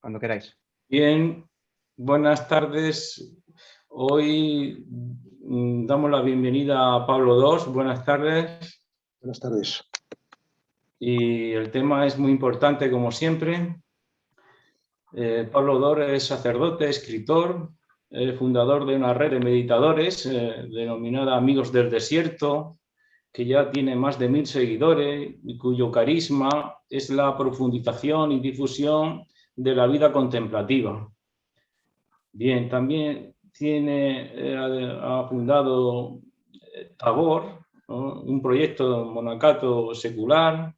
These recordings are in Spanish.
Cuando queráis. Bien, buenas tardes. Hoy damos la bienvenida a Pablo II. Buenas tardes. Buenas tardes. Y el tema es muy importante, como siempre. Pablo II es sacerdote, escritor, fundador de una red de meditadores denominada Amigos del Desierto, que ya tiene más de 1000 seguidores y cuyo carisma es la profundización y difusión de la vida contemplativa. Bien, también ha fundado Tabor, ¿no? Un proyecto monacato secular,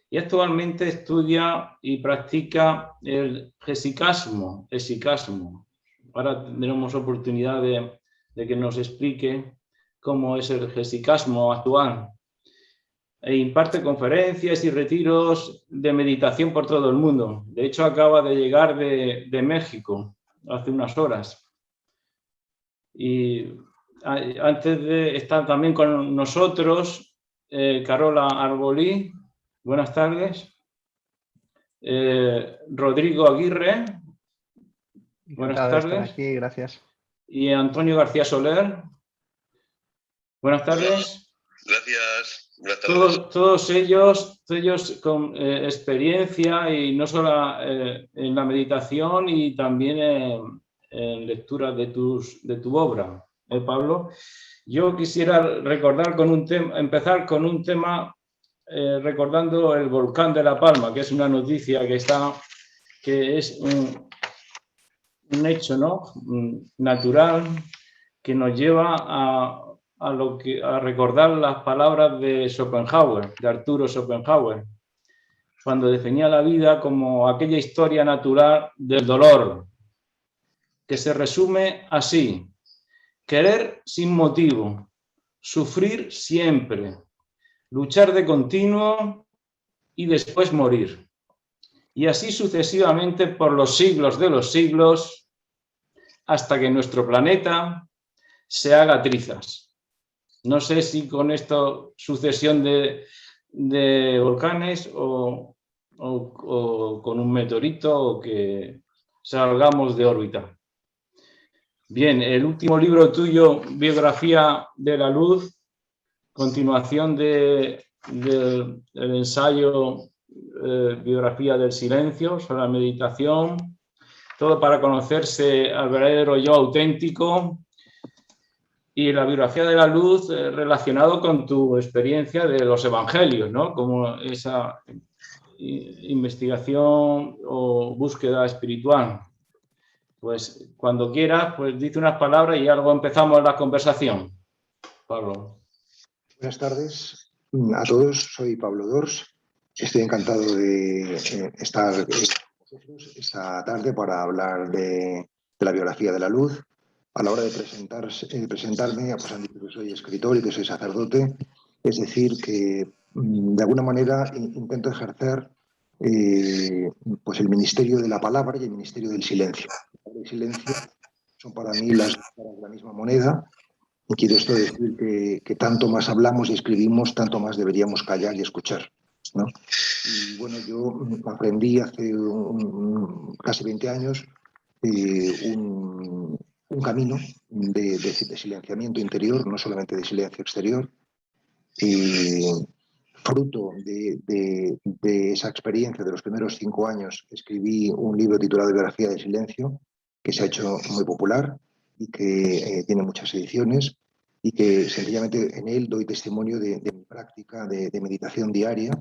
y actualmente estudia y practica el jesicasmo. Ahora tendremos oportunidad de que nos explique cómo es el jesicasmo actual. E imparte conferencias y retiros de meditación por todo el mundo. De hecho, acaba de llegar de México hace unas horas. Y antes de estar también con nosotros, Carola Arbolí, buenas tardes. Rodrigo Aguirre, buenas tardes. Estar aquí, gracias. Y Antonio García Soler, buenas tardes. Gracias. Buenas tardes. Todos ellos con experiencia, y no solo en la meditación, y también en lectura de tu obra, Pablo. Yo quisiera empezar con un tema recordando el volcán de La Palma, que es una noticia que es un hecho, ¿no? Natural, que nos lleva a recordar las palabras de Schopenhauer, de Arturo Schopenhauer, cuando definía la vida como aquella historia natural del dolor, que se resume así: querer sin motivo, sufrir siempre, luchar de continuo y después morir. Y así sucesivamente por los siglos de los siglos, hasta que nuestro planeta se haga trizas. No sé si con esto sucesión de volcanes o con un meteorito, o que salgamos de órbita. Bien, el último libro tuyo, Biografía de la Luz, continuación del ensayo Biografía del Silencio, sobre la meditación, todo para conocerse al verdadero yo auténtico. Y la biografía de la luz relacionado con tu experiencia de los evangelios, ¿no? Como esa investigación o búsqueda espiritual. Pues cuando quieras, pues dice unas palabras y luego empezamos la conversación. Pablo. Buenas tardes a todos, soy Pablo Dors. Estoy encantado de estar con vosotros esta tarde para hablar de la biografía de la luz. A la hora de presentarme, pues han dicho que soy escritor y que soy sacerdote, es decir, que de alguna manera intento ejercer pues el ministerio de la palabra y el ministerio del silencio. El silencio son para mí las dos caras de la misma moneda, y quiere esto decir que tanto más hablamos y escribimos, tanto más deberíamos callar y escuchar, ¿no? Y bueno, yo aprendí hace casi 20 años un camino de silenciamiento interior, no solamente de silencio exterior, y fruto de esa experiencia de los primeros 5 años escribí un libro titulado Biografía del Silencio, que se ha hecho muy popular y que tiene muchas ediciones, y que sencillamente en él doy testimonio de mi práctica de meditación diaria.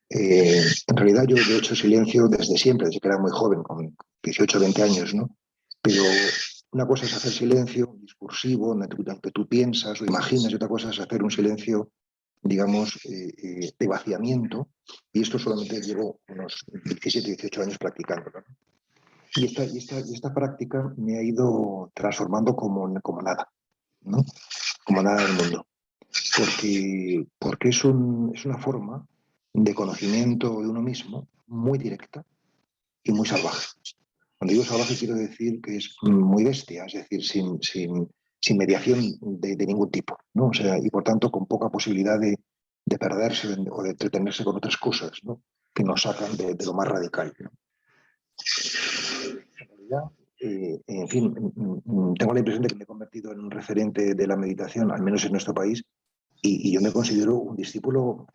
En realidad yo he hecho silencio desde siempre, desde que era muy joven, con 18 o 20 años, ¿no? Pero una cosa es hacer silencio discursivo, en el que tú piensas o imaginas, y otra cosa es hacer un silencio, digamos, de vaciamiento, y esto solamente llevo unos 17, 18 años practicándolo, ¿no? Y esta práctica me ha ido transformando como nada, ¿no? Como nada del mundo. Porque es una forma de conocimiento de uno mismo muy directa y muy salvaje. Cuando digo salvaje quiero decir que es muy bestia, es decir, sin mediación de ningún tipo, ¿no? O sea, y por tanto con poca posibilidad de perderse o de entretenerse con otras cosas, ¿no? Que nos sacan de lo más radical, ¿no? En fin, tengo la impresión de que me he convertido en un referente de la meditación, al menos en nuestro país, y yo me considero un discípulo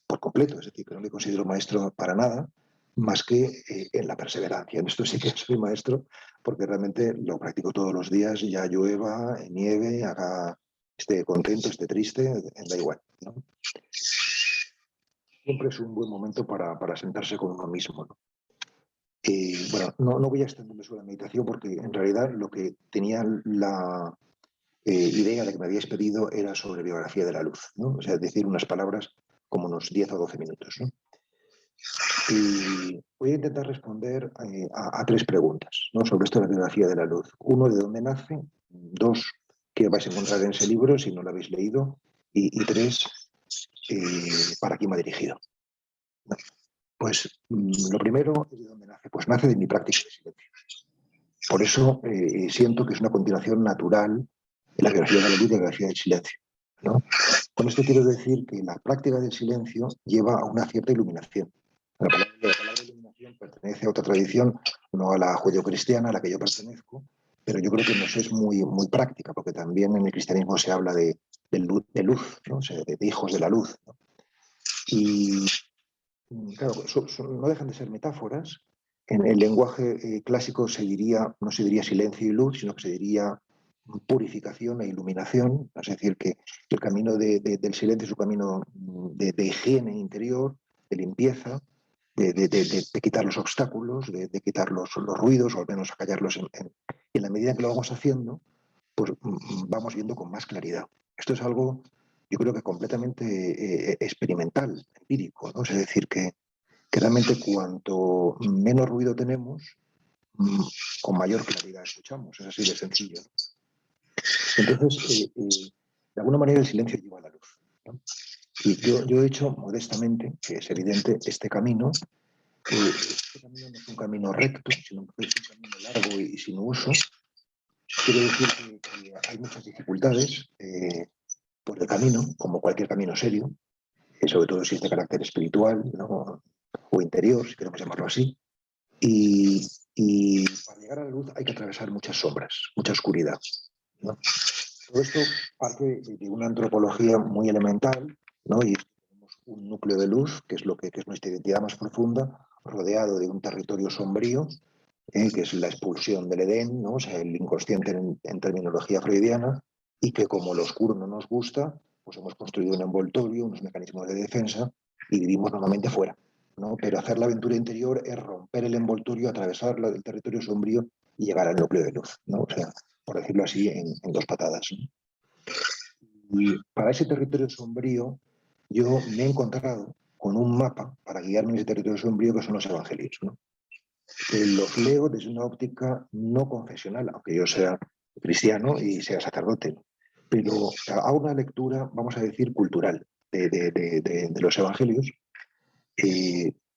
por completo, es decir, que no me considero maestro para nada, más que en la perseverancia. En esto sí que soy maestro, porque realmente lo practico todos los días, ya llueva, nieve, esté contento, esté triste, da igual, ¿no? Siempre es un buen momento para sentarse con uno mismo, ¿no? Bueno, no voy a extenderme sobre la meditación porque en realidad lo que tenía la idea de que me habíais pedido era sobre biografía de la luz, ¿no? O sea, decir unas palabras como unos 10 o 12 minutos, ¿no? Y voy a intentar responder a 3 preguntas, ¿no? Sobre esto de la biografía de la luz. 1, ¿de dónde nace? 2, ¿qué vais a encontrar en ese libro si no lo habéis leído? Y 3, ¿para quién va dirigido? ¿No? Pues lo primero es de dónde nace. Pues nace de mi práctica de silencio. Por eso siento que es una continuación natural de la biografía de la luz y de la biografía del silencio, ¿no? Con esto quiero decir que la práctica del silencio lleva a una cierta iluminación. La palabra iluminación pertenece a otra tradición, no a la judeocristiana a la que yo pertenezco, pero yo creo que nos es muy, muy práctica, porque también en el cristianismo se habla de luz, ¿no? O sea, de hijos de la luz, ¿no? Y claro, no dejan de ser metáforas. En el lenguaje clásico no se diría silencio y luz, sino que se diría purificación e iluminación. Es decir, que el camino del silencio es un camino de higiene interior, de limpieza, de quitar los obstáculos, de quitar los ruidos, o al menos acallarlos. Y en la medida que lo vamos haciendo, pues vamos viendo con más claridad. Esto es algo, yo creo que completamente experimental, empírico, ¿no? Es decir, que realmente cuanto menos ruido tenemos, con mayor claridad escuchamos. Es así de sencillo. Entonces, de alguna manera el silencio lleva a la luz, ¿no? Y yo he hecho modestamente, que es evidente, este camino. Este camino no es un camino recto, sino que es un camino largo y sinuoso. Quiero decir que hay muchas dificultades por el camino, como cualquier camino serio, sobre todo si es de carácter espiritual, ¿no? O interior, si queremos llamarlo así. Y para llegar a la luz hay que atravesar muchas sombras, mucha oscuridad, ¿no? Todo esto parte de una antropología muy elemental, ¿no? Y tenemos un núcleo de luz, que es nuestra identidad más profunda, rodeado de un territorio sombrío, que es la expulsión del Edén, ¿no? O sea, el inconsciente en terminología freudiana, y que como lo oscuro no nos gusta, pues hemos construido un envoltorio, unos mecanismos de defensa, y vivimos normalmente fuera, ¿no? Pero hacer la aventura interior es romper el envoltorio, atravesar el territorio sombrío y llegar al núcleo de luz, ¿no? O sea, por decirlo así, en 2 patadas, ¿no? Y para ese territorio sombrío, yo me he encontrado con un mapa para guiarme en ese territorio sombrío, que son los evangelios, ¿no? Los leo desde una óptica no confesional, aunque yo sea cristiano y sea sacerdote, pero hago una lectura, vamos a decir, cultural de los evangelios,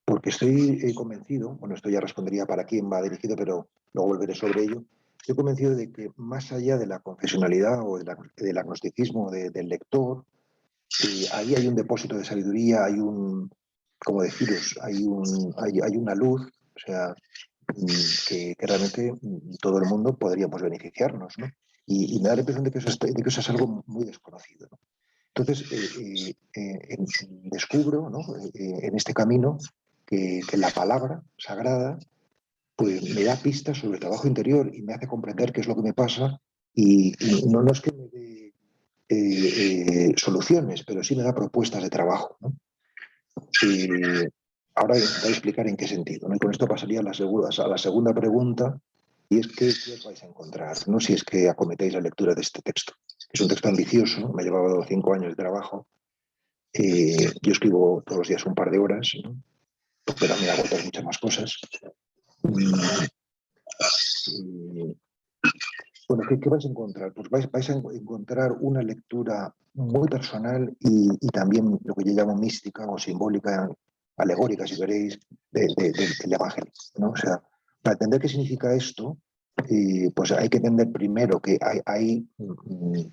porque estoy convencido, bueno, esto ya respondería para quién va dirigido, pero luego volveré sobre ello. Estoy convencido de que más allá de la confesionalidad o del agnosticismo del lector, ahí hay un depósito de sabiduría, como deciros, hay una luz, o sea, que realmente todo el mundo podríamos beneficiarnos, ¿no? Y me da la impresión de que eso es algo muy desconocido, ¿no? Entonces, descubro, ¿no? En este camino que la palabra sagrada pues me da pistas sobre el trabajo interior y me hace comprender qué es lo que me pasa y no es que me dé soluciones, pero sí me da propuestas de trabajo, ¿no? Ahora intentaré explicar en qué sentido, ¿no? Y con esto pasaría a la segunda pregunta, y es ¿qué os vais a encontrar, ¿no? Si es que acometéis la lectura de este texto? Es un texto ambicioso, me ha llevado 5 años de trabajo. Yo escribo todos los días un par de horas, ¿no? Porque también hago otras muchas más cosas. Bueno, ¿qué vais a encontrar? Pues vais a encontrar una lectura muy personal y también lo que yo llamo mística o simbólica, alegórica, si queréis, del Evangelio, ¿no? O sea, para entender qué significa esto, pues hay que entender primero que hay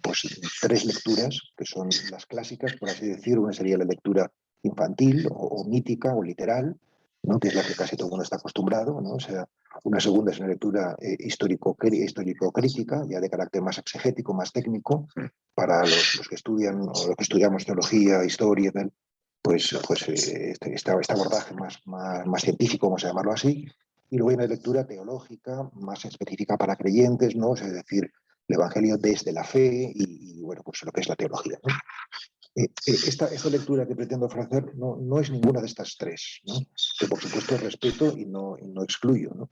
pues 3 lecturas, que son las clásicas, por así decirlo. Una sería la lectura infantil o mítica o literal, ¿no? Que es la que casi todo el mundo está acostumbrado, ¿no? O sea, una segunda es una lectura histórico-crítica, ya de carácter más exegético, más técnico, para los que estudian o los que estudiamos teología, historia y tal, pues este abordaje más científico, vamos a llamarlo así. Y luego hay una lectura teológica más específica para creyentes, ¿no? O sea, es decir, el Evangelio desde la fe y bueno, pues lo que es la teología, ¿no? Esta lectura que pretendo ofrecer no es ninguna de estas tres, ¿no? Que por supuesto respeto y no excluyo, ¿no?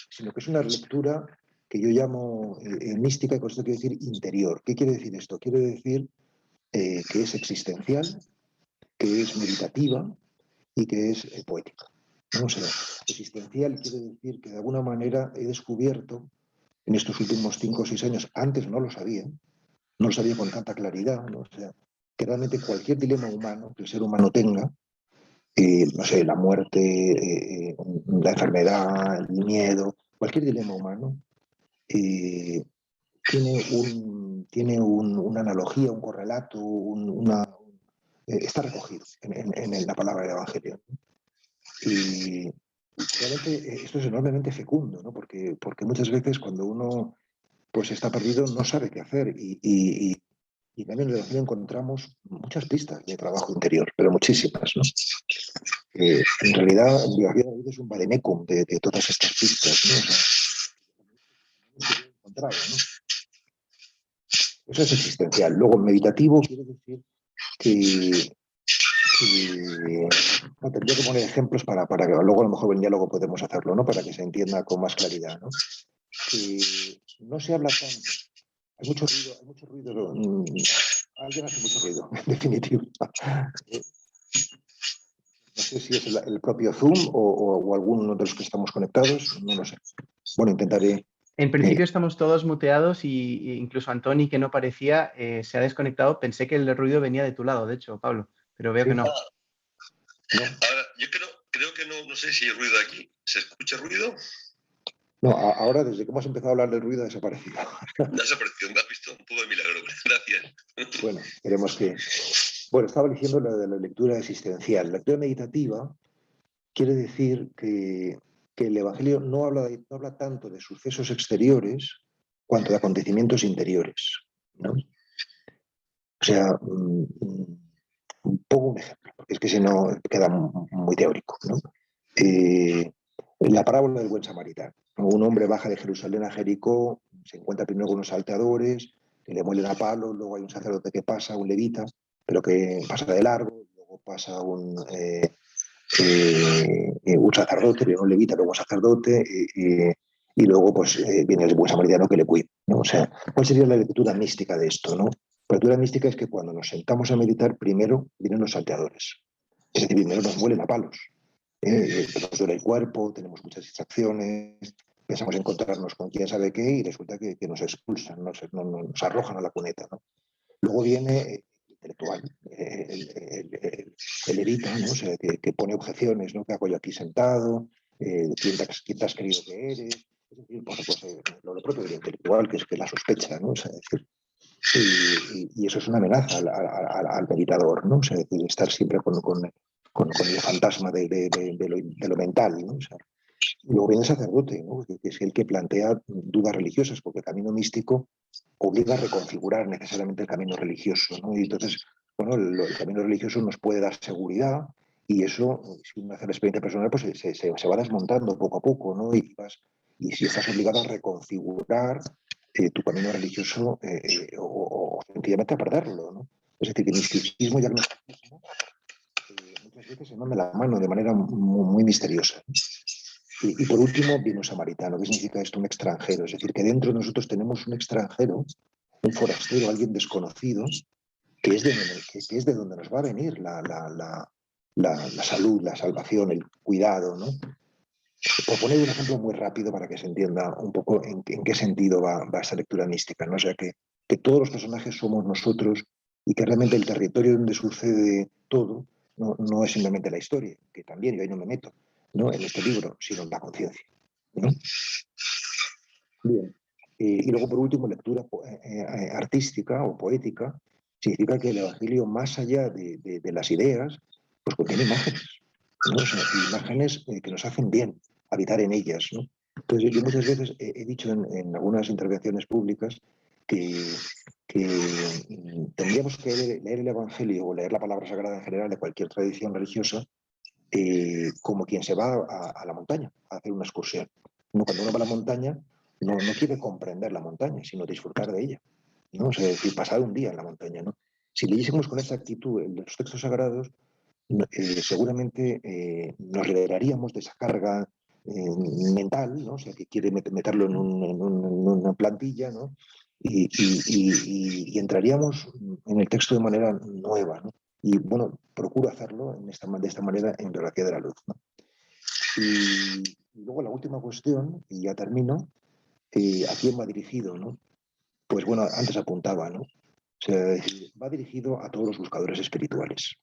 Sino que es una lectura que yo llamo mística, y con esto quiero decir interior. ¿Qué quiere decir esto? Quiere decir que es existencial, que es meditativa y que es poética, ¿no? O sea, existencial quiere decir que de alguna manera he descubierto en estos últimos 5 o 6 años, antes no lo sabía con tanta claridad, ¿no? O sea, que realmente cualquier dilema humano que el ser humano tenga, no sé, la muerte, la enfermedad, el miedo, cualquier dilema humano, eh, tiene una analogía, un correlato, está recogido en la palabra del Evangelio. Y realmente esto es enormemente fecundo, ¿no? Porque muchas veces cuando uno pues está perdido no sabe qué hacer y también en el Evangelio encontramos muchas pistas de trabajo interior, pero muchísimas, ¿no? En realidad, el Evangelio es un vademecum de todas estas pistas, ¿no? O sea, encontrado, ¿no? Eso es existencial. Luego, meditativo quiere decir que no, tendría que poner ejemplos para que luego a lo mejor en diálogo podemos hacerlo, ¿no? Para que se entienda con más claridad, ¿no? Que no se habla tanto. Hay mucho ruido. Alguien hace mucho ruido, en definitiva. No sé si es el propio Zoom o alguno de los que estamos conectados, no lo sé. Bueno, intentaré. En principio estamos todos muteados y incluso Antoni, que no parecía, se ha desconectado. Pensé que el ruido venía de tu lado, de hecho, Pablo, pero veo que no. Ahora, yo creo que no sé si hay ruido aquí. ¿Se escucha ruido? No, ahora desde que hemos empezado a hablar del ruido ha desaparecido. Ha desaparecido, me has visto un poco de milagro. Gracias. Bueno, esperemos que... Bueno, estaba diciendo la de la lectura existencial. La lectura meditativa quiere decir que el Evangelio no habla tanto de sucesos exteriores cuanto de acontecimientos interiores, ¿no? O sea, pongo un ejemplo, porque es que si no queda muy teórico, ¿no? La parábola del buen samaritano, ¿no? Un hombre baja de Jerusalén a Jericó, se encuentra primero con unos salteadores, que le muelen a palos, luego hay un sacerdote que pasa, un levita, pero que pasa de largo, luego pasa un sacerdote, viene un levita, luego un sacerdote, y luego pues viene el buen samaritano que le cuida, ¿no? O sea, ¿cuál sería la lectura mística de esto, no? La lectura mística es que cuando nos sentamos a meditar, primero vienen los salteadores. Es decir, primero nos muelen a palos. Nos duele el cuerpo, tenemos muchas distracciones, pensamos encontrarnos con quién sabe qué y resulta que nos expulsan, nos arrojan a la cuneta, ¿no? Luego viene el intelectual, el levita, ¿no? O sea, que pone objeciones, ¿no? ¿Qué hago yo aquí sentado? ¿Quién te has creído que eres? Es decir, pues, lo propio del intelectual, que es que la sospecha, ¿no? O sea, es decir, y eso es una amenaza al meditador, ¿no? O sea, decir, estar siempre con el fantasma de lo mental, ¿no? O sea, y luego viene el sacerdote, ¿no? Que es el que plantea dudas religiosas, porque el camino místico obliga a reconfigurar necesariamente el camino religioso, ¿no? Y entonces, bueno, el camino religioso nos puede dar seguridad y eso, si uno hace la experiencia personal, pues se va desmontando poco a poco, ¿no? Y si estás obligado a reconfigurar tu camino religioso o sencillamente a perderlo, ¿no? Es decir, que misticismo y agnosticismo muchas veces se van de la mano de manera muy misteriosa. Y por último, viene un samaritano. ¿Qué significa esto? Un extranjero. Es decir, que dentro de nosotros tenemos un extranjero, un forastero, alguien desconocido, que es de donde nos va a venir la salud, la salvación, el cuidado, ¿no? Por poner un ejemplo muy rápido para que se entienda un poco en qué sentido va esta lectura mística, ¿no? O sea, que todos los personajes somos nosotros y que realmente el territorio donde sucede todo no es simplemente la historia, que también yo ahí no me meto, ¿no? En este libro, sino en la conciencia, ¿no? Bien. Y luego, por último, lectura artística o poética significa que el Evangelio, más allá de las ideas, pues contiene imágenes. ¿no? O sea, imágenes que nos hacen bien habitar en ellas, ¿no? Entonces, yo muchas veces he dicho en algunas intervenciones públicas que tendríamos que leer el Evangelio o leer la palabra sagrada en general de cualquier tradición religiosa como quien se va a la montaña a hacer una excursión. Cuando uno va a la montaña no quiere comprender la montaña, sino disfrutar de ella, ¿no? O sea, es decir, pasar un día en la montaña, ¿no? Si leyésemos con esa actitud los textos sagrados, seguramente nos liberaríamos de esa carga mental, ¿no? O sea, que quiere meterlo en una plantilla, ¿no? Y entraríamos en el texto de manera nueva, ¿no? Y bueno, procuro hacerlo de esta manera en Biografía de la Luz, ¿no? Y luego la última cuestión, y ya termino, ¿a quién va dirigido, no? Pues bueno, antes apuntaba, ¿no? O sea, va dirigido a todos los buscadores espirituales.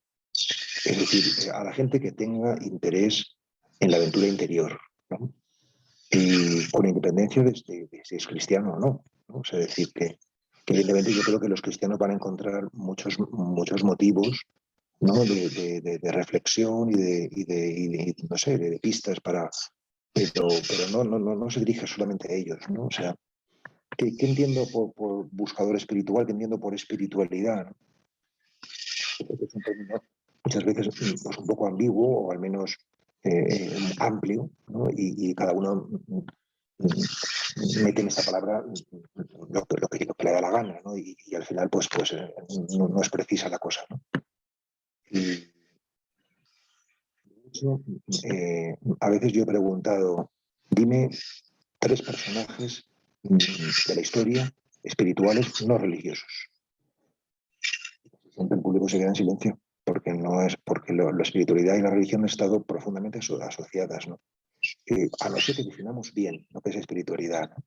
Es decir, a la gente que tenga interés en la aventura interior, ¿no? Y con independencia de si es cristiano o no, ¿no? O sea, decir que evidentemente yo creo que los cristianos van a encontrar muchos motivos, ¿no? de reflexión y no sé, de pistas para... Pero no se dirige solamente a ellos, ¿no? O sea, ¿qué entiendo por buscador espiritual? ¿Qué entiendo por espiritualidad, ¿no? Es un término muchas veces pues, un poco ambiguo o al menos amplio, ¿no? Y cada uno mete en esta palabra lo que le da la gana, ¿no? Y al final pues no es precisa la cosa, ¿no? Y de hecho, a veces yo he preguntado, dime 3 personajes de la historia espirituales no religiosos. Siempre el público se queda en silencio, porque no es porque la espiritualidad y la religión han estado profundamente asociadas, ¿no? A no ser que definamos bien lo que es espiritualidad, ¿no?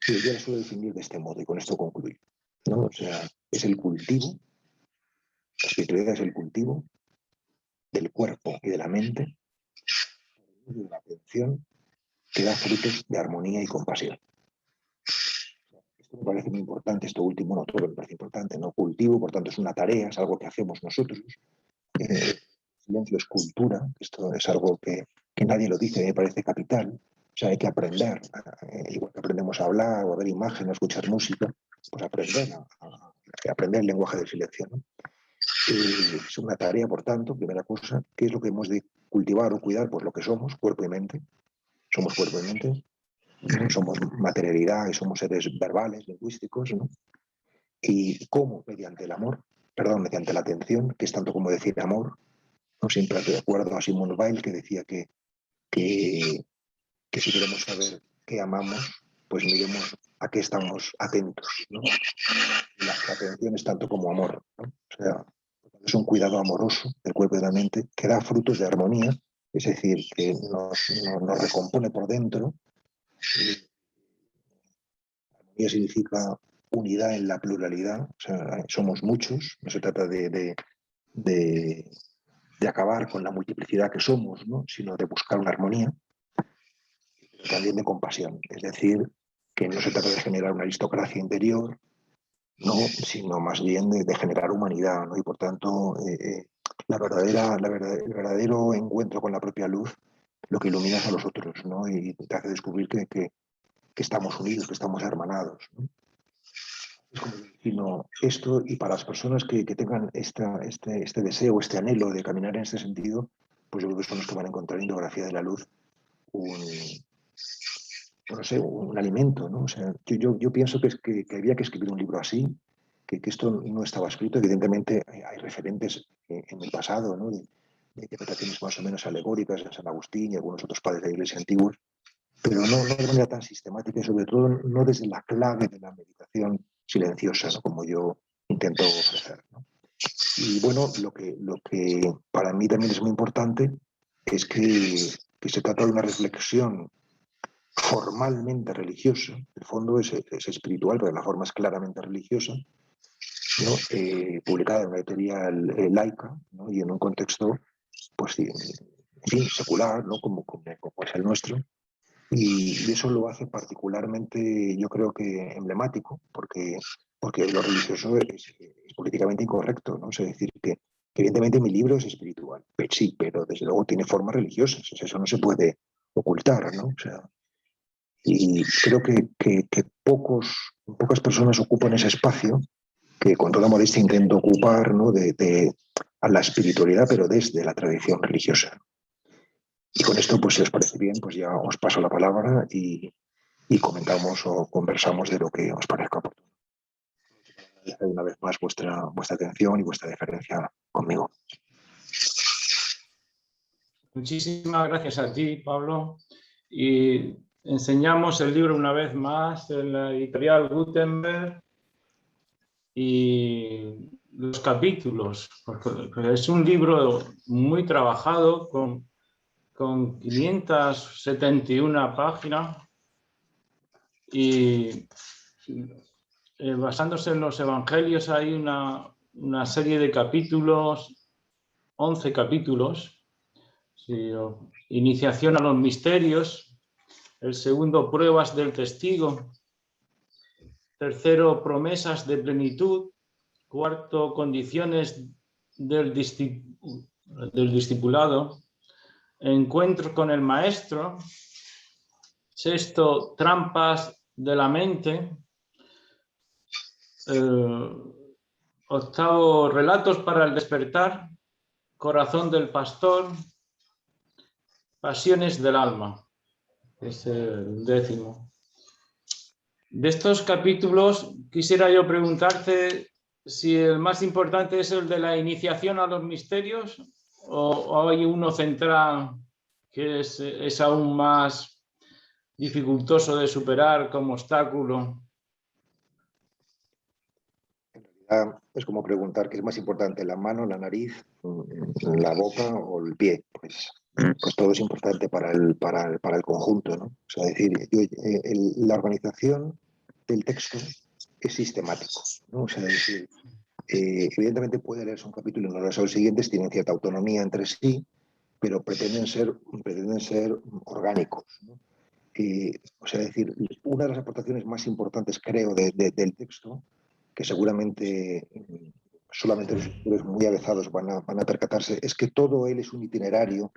Yo la suelo definir de este modo y con esto concluyo, ¿no? O sea, es el cultivo, la espiritualidad es el cultivo del cuerpo y de la mente, de la atención que da frutos de armonía y compasión. Esto me parece muy importante, esto último, no todo me parece importante, ¿no? Cultivo, por tanto, es una tarea, es algo que hacemos nosotros. Silencio es cultura, esto es algo que nadie lo dice, me parece capital. O sea, hay que aprender, igual que aprendemos a hablar o a ver imágenes, a escuchar música, pues aprender aprender el lenguaje del silencio, ¿no? Es una tarea, por tanto, primera cosa, ¿qué es lo que hemos de cultivar o cuidar? Pues lo que somos, cuerpo y mente. Somos cuerpo y mente, ¿no? Somos materialidad y somos seres verbales, lingüísticos, ¿no? Y cómo, mediante el amor, perdón, mediante la atención, que es tanto como decir amor, ¿no? Siempre recuerdo a Simone Weil que decía que si queremos saber qué amamos, pues miremos a qué estamos atentos, ¿no? La atención es tanto como amor, ¿no? O sea, es un cuidado amoroso del cuerpo y de la mente que da frutos de armonía, es decir, que nos recompone por dentro. Armonía significa unidad en la pluralidad, o sea, somos muchos, no se trata de acabar con la multiplicidad que somos, ¿no? Sino de buscar una armonía, pero también de compasión, es decir, que no se trata de generar una aristocracia interior, no, sino más bien de generar humanidad, ¿no? Y por tanto, el verdadero encuentro con la propia luz, lo que iluminas a los otros, ¿no? Y te hace descubrir que estamos unidos, que estamos hermanados, ¿no? Es como sino esto, y para las personas que tengan este deseo, este anhelo de caminar en este sentido, pues yo creo que son los que van a encontrar en Biografía de la Luz no sé, un alimento, ¿no? O sea, yo pienso que había que escribir un libro así, que esto no estaba escrito. Evidentemente hay referentes en el pasado, ¿no? De interpretaciones más o menos alegóricas en San Agustín y algunos otros padres de la Iglesia antiguos, pero no de manera tan sistemática y sobre todo no desde la clave de la meditación silenciosa, ¿no? Como yo intento ofrecer, ¿no? Y bueno, lo que para mí también es muy importante es que se trata de una reflexión formalmente religiosa, el fondo es espiritual, pero la forma es claramente religiosa, ¿no? Publicada en una editorial laica, ¿no? Y en un contexto, pues, en fin, secular, ¿no? Como es el nuestro. Y eso lo hace particularmente, yo creo que emblemático, porque lo religioso es políticamente incorrecto, ¿no? Es decir, que evidentemente mi libro es espiritual, sí, pero desde luego tiene formas religiosas, o sea, eso no se puede ocultar, ¿no? O sea, y creo que pocas personas ocupan ese espacio que con toda modestia intento ocupar, ¿no? A la espiritualidad, pero desde la tradición religiosa. Y con esto, pues si os parece bien, pues ya os paso la palabra y comentamos o conversamos de lo que os parezca oportuno. Una vez más vuestra atención y vuestra deferencia conmigo. Muchísimas gracias a ti, Pablo. Y enseñamos el libro una vez más en la editorial Gutenberg y los capítulos, porque es un libro muy trabajado con 571 páginas y basándose en los evangelios hay una serie de capítulos, 11 capítulos. Sí, iniciación a los misterios, el segundo, pruebas del testigo, tercero, promesas de plenitud, cuarto, condiciones del discipulado, encuentro con el maestro, sexto, trampas de la mente, octavo, relatos para el despertar, corazón del pastor, pasiones del alma, es el 10º. De estos capítulos quisiera yo preguntarte si el más importante es el de la iniciación a los misterios o hay uno central que es aún más dificultoso de superar como obstáculo. En realidad es como preguntar qué es más importante, la mano, la nariz, la boca o el pie. Pues todo es importante para el conjunto, ¿no? O sea, decir, la organización del texto es sistemático, ¿no? O sea, decir, evidentemente puede leerse un capítulo y no leerse los siguientes, tienen cierta autonomía entre sí, pero pretenden ser orgánicos, ¿no? O sea, decir, una de las aportaciones más importantes, creo, del texto, que seguramente solamente los escritores muy avezados van a percatarse, es que todo él es un itinerario,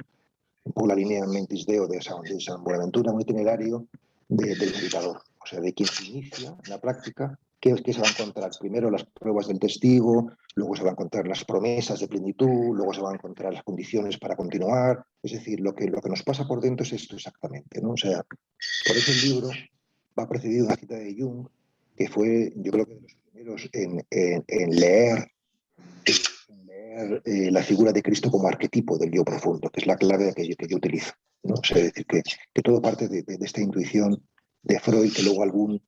un poco la línea Mentis Deo de San Buenaventura, un itinerario del meditador, o sea, de quien se inicia en la práctica, que se va a encontrar primero las pruebas del testigo, luego se va a encontrar las promesas de plenitud, luego se van a encontrar las condiciones para continuar. Es decir, lo que nos pasa por dentro es esto exactamente, ¿no? O sea, por eso el libro va precedido de una cita de Jung, que fue, yo creo que de los primeros en leer la figura de Cristo como arquetipo del yo profundo, que es la clave que yo utilizo, ¿no? O sea, es decir, que todo parte de esta intuición de Freud, que luego algún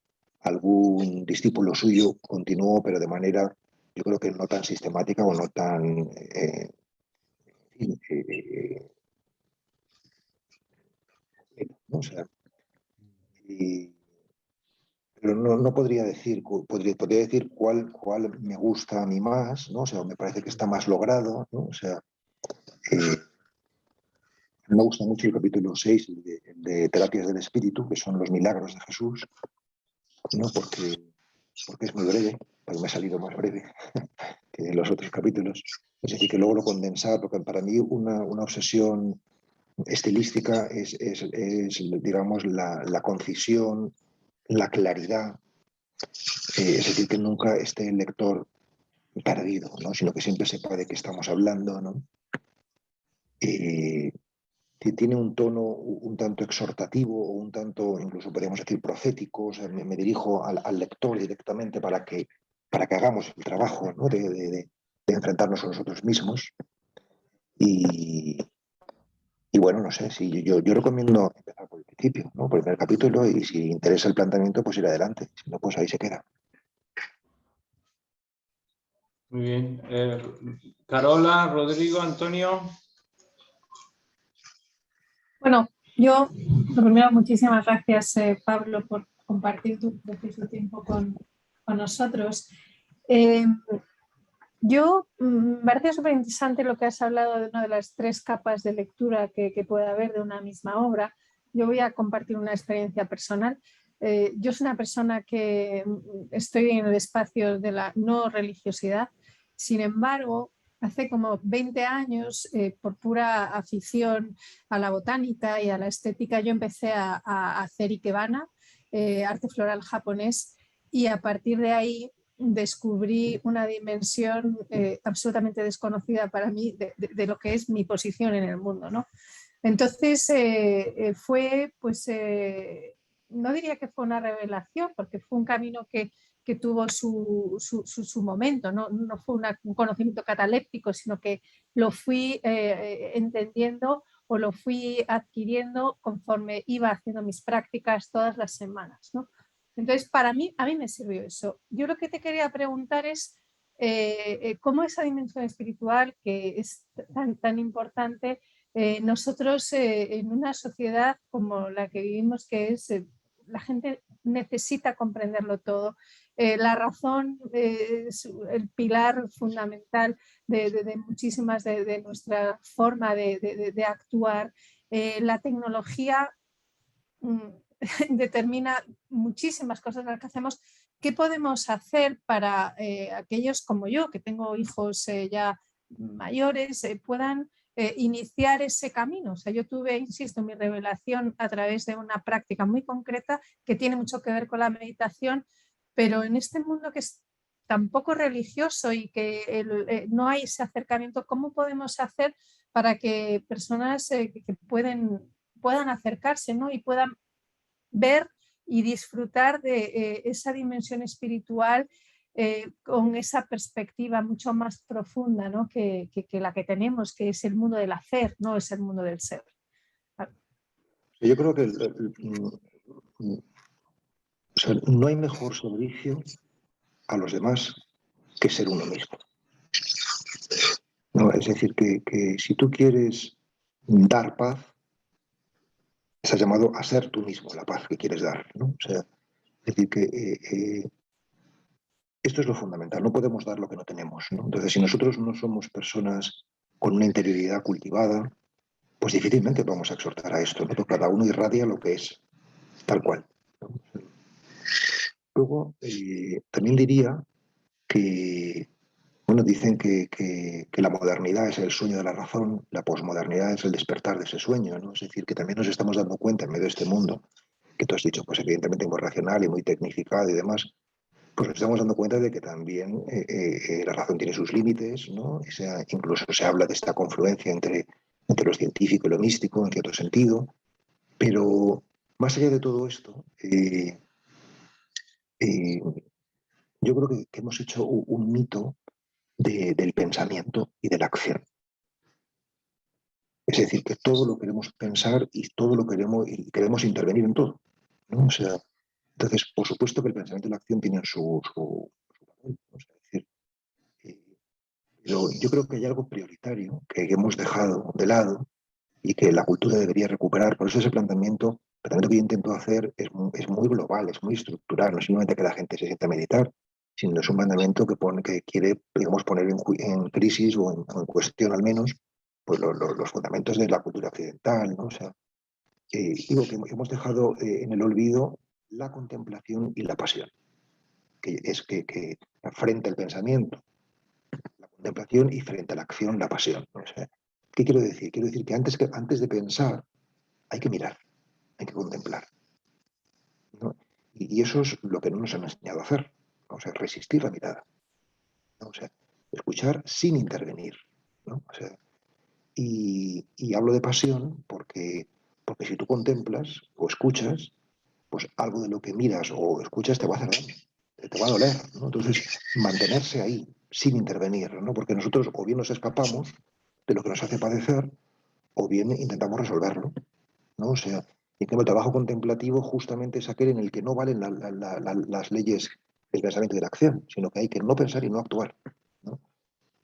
discípulo suyo continuó, pero de manera, yo creo que no tan sistemática o no tan... ¿no? O sea, pero no podría decir, podría decir cuál me gusta a mí más, ¿no? O sea, me parece que está más logrado, ¿no? O sea, me gusta mucho el capítulo 6 de Terapias del Espíritu, que son los milagros de Jesús, ¿no? Porque es muy breve, porque me ha salido más breve que los otros capítulos. Es decir, que luego lo condensar, porque para mí una obsesión estilística es digamos, la concisión, la claridad. Es decir, que nunca esté el lector perdido, ¿no? Sino que siempre sepa de qué estamos hablando, ¿no? Que tiene un tono un tanto exhortativo o un tanto, incluso podríamos decir, profético. O sea, me dirijo al lector directamente para que hagamos el trabajo, ¿no? de enfrentarnos a nosotros mismos. Y bueno, no sé, si yo recomiendo empezar por el principio, ¿no? Por el primer capítulo, y si interesa el planteamiento, pues ir adelante. Si no, pues ahí se queda. Muy bien. Carola, Rodrigo, Antonio. Bueno, yo, lo primero, muchísimas gracias, Pablo, por compartir tu precioso tiempo con nosotros. Me parece súper interesante lo que has hablado de una de las 3 capas de lectura que puede haber de una misma obra. Yo voy a compartir una experiencia personal. Yo soy una persona que estoy en el espacio de la no religiosidad. Sin embargo, hace como 20 años, por pura afición a la botánica y a la estética, yo empecé a hacer ikebana, arte floral japonés, y a partir de ahí descubrí una dimensión absolutamente desconocida para mí de lo que es mi posición en el mundo, ¿no? Entonces fue, pues, no diría que fue una revelación, porque fue un camino que tuvo su momento, no fue un conocimiento cataléptico, sino que lo fui entendiendo o lo fui adquiriendo conforme iba haciendo mis prácticas todas las semanas, ¿no? Entonces, a mí me sirvió eso. Yo lo que te quería preguntar es cómo esa dimensión espiritual, que es tan importante, nosotros en una sociedad como la que vivimos, que es la gente necesita comprenderlo todo. La razón es el pilar fundamental de muchísimas de nuestra forma de actuar. La tecnología determina muchísimas cosas en las que hacemos. ¿Qué podemos hacer para aquellos como yo, que tengo hijos ya mayores, puedan iniciar ese camino? O sea, yo tuve, insisto, mi revelación a través de una práctica muy concreta que tiene mucho que ver con la meditación, pero en este mundo que es tan poco religioso y que no hay ese acercamiento, ¿cómo podemos hacer para que personas que puedan acercarse, ¿no? Y puedan ver y disfrutar de esa dimensión espiritual con esa perspectiva mucho más profunda, ¿no? que la que tenemos, que es el mundo del hacer, no es el mundo del ser. Yo creo que o sea, no hay mejor servicio a los demás que ser uno mismo. ¿No? Es decir, que si tú quieres dar paz, estás llamado a ser tú mismo la paz que quieres dar, ¿no? O sea, es decir, que esto es lo fundamental, no podemos dar lo que no tenemos, ¿no? Entonces, si nosotros no somos personas con una interioridad cultivada, pues difícilmente vamos a exhortar a esto, ¿no? Porque cada uno irradia lo que es, tal cual, ¿no? Luego, también diría que, bueno, dicen que la modernidad es el sueño de la razón, la posmodernidad es el despertar de ese sueño, ¿no? Es decir, que también nos estamos dando cuenta en medio de este mundo, que tú has dicho, pues evidentemente muy racional y muy tecnificado y demás, pues nos estamos dando cuenta de que también la razón tiene sus límites, ¿no? O sea, incluso se habla de esta confluencia entre lo científico y lo místico, en cierto sentido, pero más allá de todo esto, yo creo que hemos hecho un mito del pensamiento y de la acción. Es decir, que todo lo queremos pensar y todo lo queremos intervenir en todo, ¿no? O sea, entonces, por supuesto que el pensamiento y la acción tienen su papel, ¿no? O sea, es decir, pero yo creo que hay algo prioritario que hemos dejado de lado y que la cultura debería recuperar. Por eso ese planteamiento que yo intento hacer es muy global, es muy estructural, no simplemente que la gente se sienta a meditar, sino es un mandamiento que quiere, digamos, poner en crisis o en cuestión al menos pues los fundamentos de la cultura occidental, ¿no? O sea, digo que hemos dejado en el olvido la contemplación y la pasión, que es que frente al pensamiento, la contemplación y frente a la acción, la pasión, ¿no? O sea, ¿qué quiero decir? Quiero decir que antes de pensar hay que mirar, hay que contemplar, ¿no? Y eso es lo que no nos han enseñado a hacer, ¿no? O sea, resistir la mirada, ¿no? O sea, escuchar sin intervenir, ¿no? O sea, y hablo de pasión porque si tú contemplas o escuchas, pues algo de lo que miras o escuchas te va a hacer daño, te va a doler, ¿no? Entonces, mantenerse ahí sin intervenir, ¿no? Porque nosotros o bien nos escapamos de lo que nos hace padecer o bien intentamos resolverlo, ¿no? O sea, y en cambio el trabajo contemplativo justamente es aquel en el que no valen las leyes del pensamiento y de la acción, sino que hay que no pensar y no actuar, ¿no?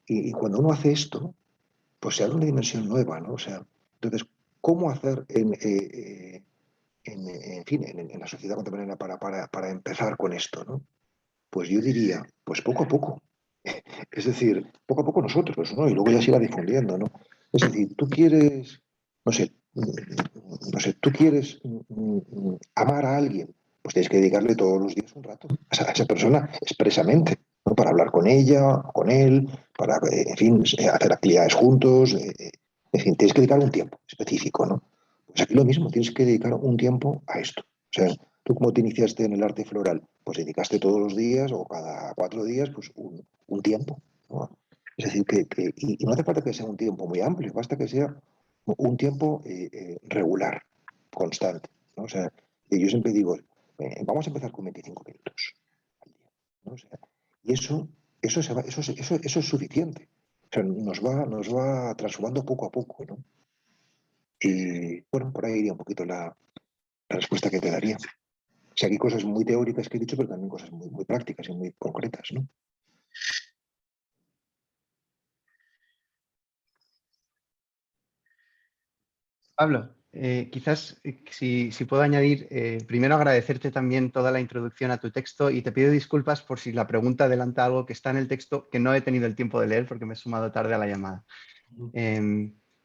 Y cuando uno hace esto, pues se abre una dimensión nueva, ¿no? O sea, entonces, ¿cómo hacer en fin, en la sociedad contemporánea para empezar con esto, ¿no? Pues yo diría, pues poco a poco. Es decir, poco a poco nosotros, ¿no? Y luego ya se irá difundiendo, ¿no? Es decir, tú quieres, no sé, tú quieres amar a alguien, pues tienes que dedicarle todos los días un rato a esa persona expresamente, ¿no? Para hablar con ella, con él, para, en fin, hacer actividades juntos. En fin, tienes que dedicar un tiempo específico, ¿no? Pues aquí lo mismo, tienes que dedicar un tiempo a esto. O sea, ¿tú cómo te iniciaste en el arte floral? Pues dedicaste todos los días o cada 4 días pues un tiempo, ¿no? Es decir, y no hace falta que sea un tiempo muy amplio, basta que sea un tiempo regular, constante, ¿no? O sea, yo siempre digo, vamos a empezar con 25 minutos al día, ¿no? O sea, y eso es suficiente. O sea, nos va transformando poco a poco, ¿no? Y bueno, por ahí iría un poquito la respuesta que te daría. O sea, hay cosas muy teóricas que he dicho, pero también cosas muy prácticas y muy concretas, ¿no? Pablo, quizás si puedo añadir, primero agradecerte también toda la introducción a tu texto y te pido disculpas por si la pregunta adelanta algo que está en el texto que no he tenido el tiempo de leer porque me he sumado tarde a la llamada.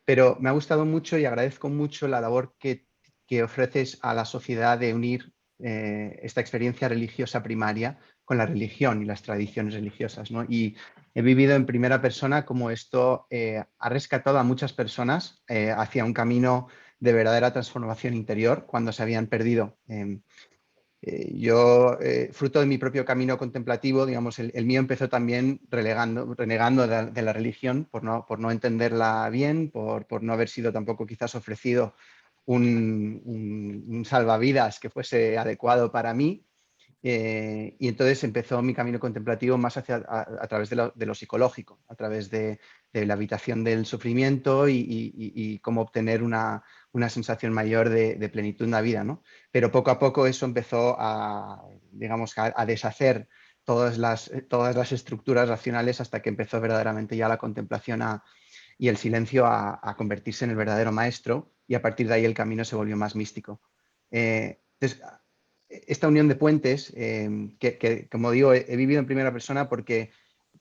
Pero me ha gustado mucho y agradezco mucho la labor que ofreces a la sociedad de unir esta experiencia religiosa primaria con la religión y las tradiciones religiosas, ¿no? Y he vivido en primera persona cómo esto ha rescatado a muchas personas hacia un camino de verdadera transformación interior cuando se habían perdido. Yo, fruto de mi propio camino contemplativo, digamos, el mío empezó también renegando de la religión por no entenderla bien, por no haber sido tampoco quizás ofrecido un salvavidas que fuese adecuado para mí. Y entonces empezó mi camino contemplativo más a través de lo psicológico, a través de la habitación del sufrimiento y cómo obtener una sensación mayor de plenitud en la vida, ¿no? Pero poco a poco eso empezó digamos, a deshacer todas las estructuras racionales hasta que empezó verdaderamente ya la contemplación y el silencio a convertirse en el verdadero maestro, y a partir de ahí el camino se volvió más místico. Entonces, esta unión de puentes, que como digo, he vivido en primera persona porque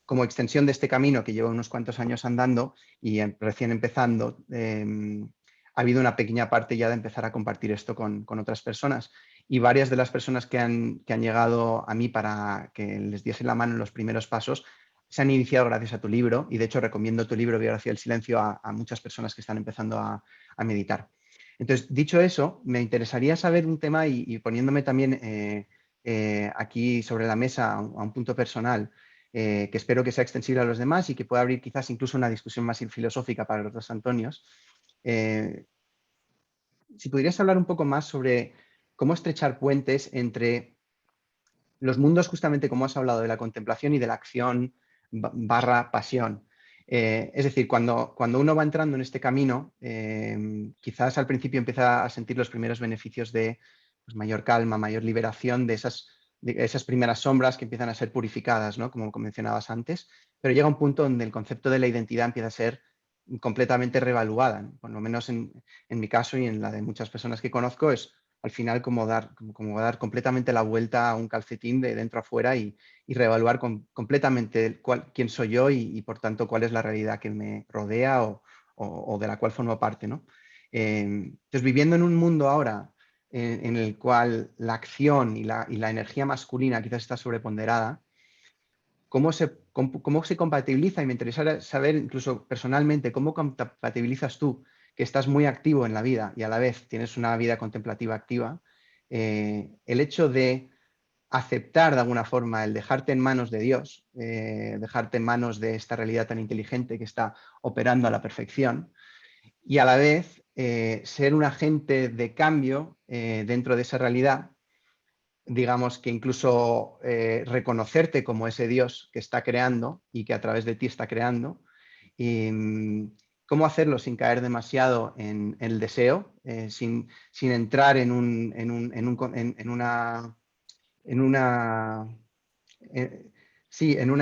como extensión de este camino que llevo unos cuantos años andando y recién empezando, ha habido una pequeña parte ya de empezar a compartir esto con otras personas. Y varias de las personas que han llegado a mí para que les diese la mano en los primeros pasos se han iniciado gracias a tu libro, y de hecho recomiendo tu libro Biografía del Silencio a muchas personas que están empezando a meditar. Entonces, dicho eso, me interesaría saber un tema y poniéndome también aquí sobre la mesa a un punto personal, que espero que sea extensible a los demás y que pueda abrir quizás incluso una discusión más filosófica para los dos Antonios. Si pudieras hablar un poco más sobre cómo estrechar puentes entre los mundos, justamente como has hablado, de la contemplación y de la acción / pasión. Es decir, cuando uno va entrando en este camino, quizás al principio empieza a sentir los primeros beneficios de pues, mayor calma, mayor liberación de esas primeras sombras que empiezan a ser purificadas, ¿no? Como mencionabas antes, pero llega un punto donde el concepto de la identidad empieza a ser completamente revaluada, ¿no? Por lo menos en mi caso y en la de muchas personas que conozco, es al final como dar completamente la vuelta a un calcetín de dentro a fuera y reevaluar completamente quién soy yo y por tanto cuál es la realidad que me rodea o de la cual formo parte, ¿no? Entonces, viviendo en un mundo ahora en el cual la acción y la energía masculina quizás está sobreponderada, ¿cómo se compatibiliza? Y me interesa saber incluso personalmente cómo compatibilizas tú, que estás muy activo en la vida y a la vez tienes una vida contemplativa activa, el hecho de aceptar de alguna forma el dejarte en manos de Dios, dejarte en manos de esta realidad tan inteligente que está operando a la perfección, y a la vez ser un agente de cambio dentro de esa realidad, digamos que incluso reconocerte como ese Dios que está creando y que a través de ti está creando. Y, ¿cómo hacerlo sin caer demasiado en el deseo, sin entrar en una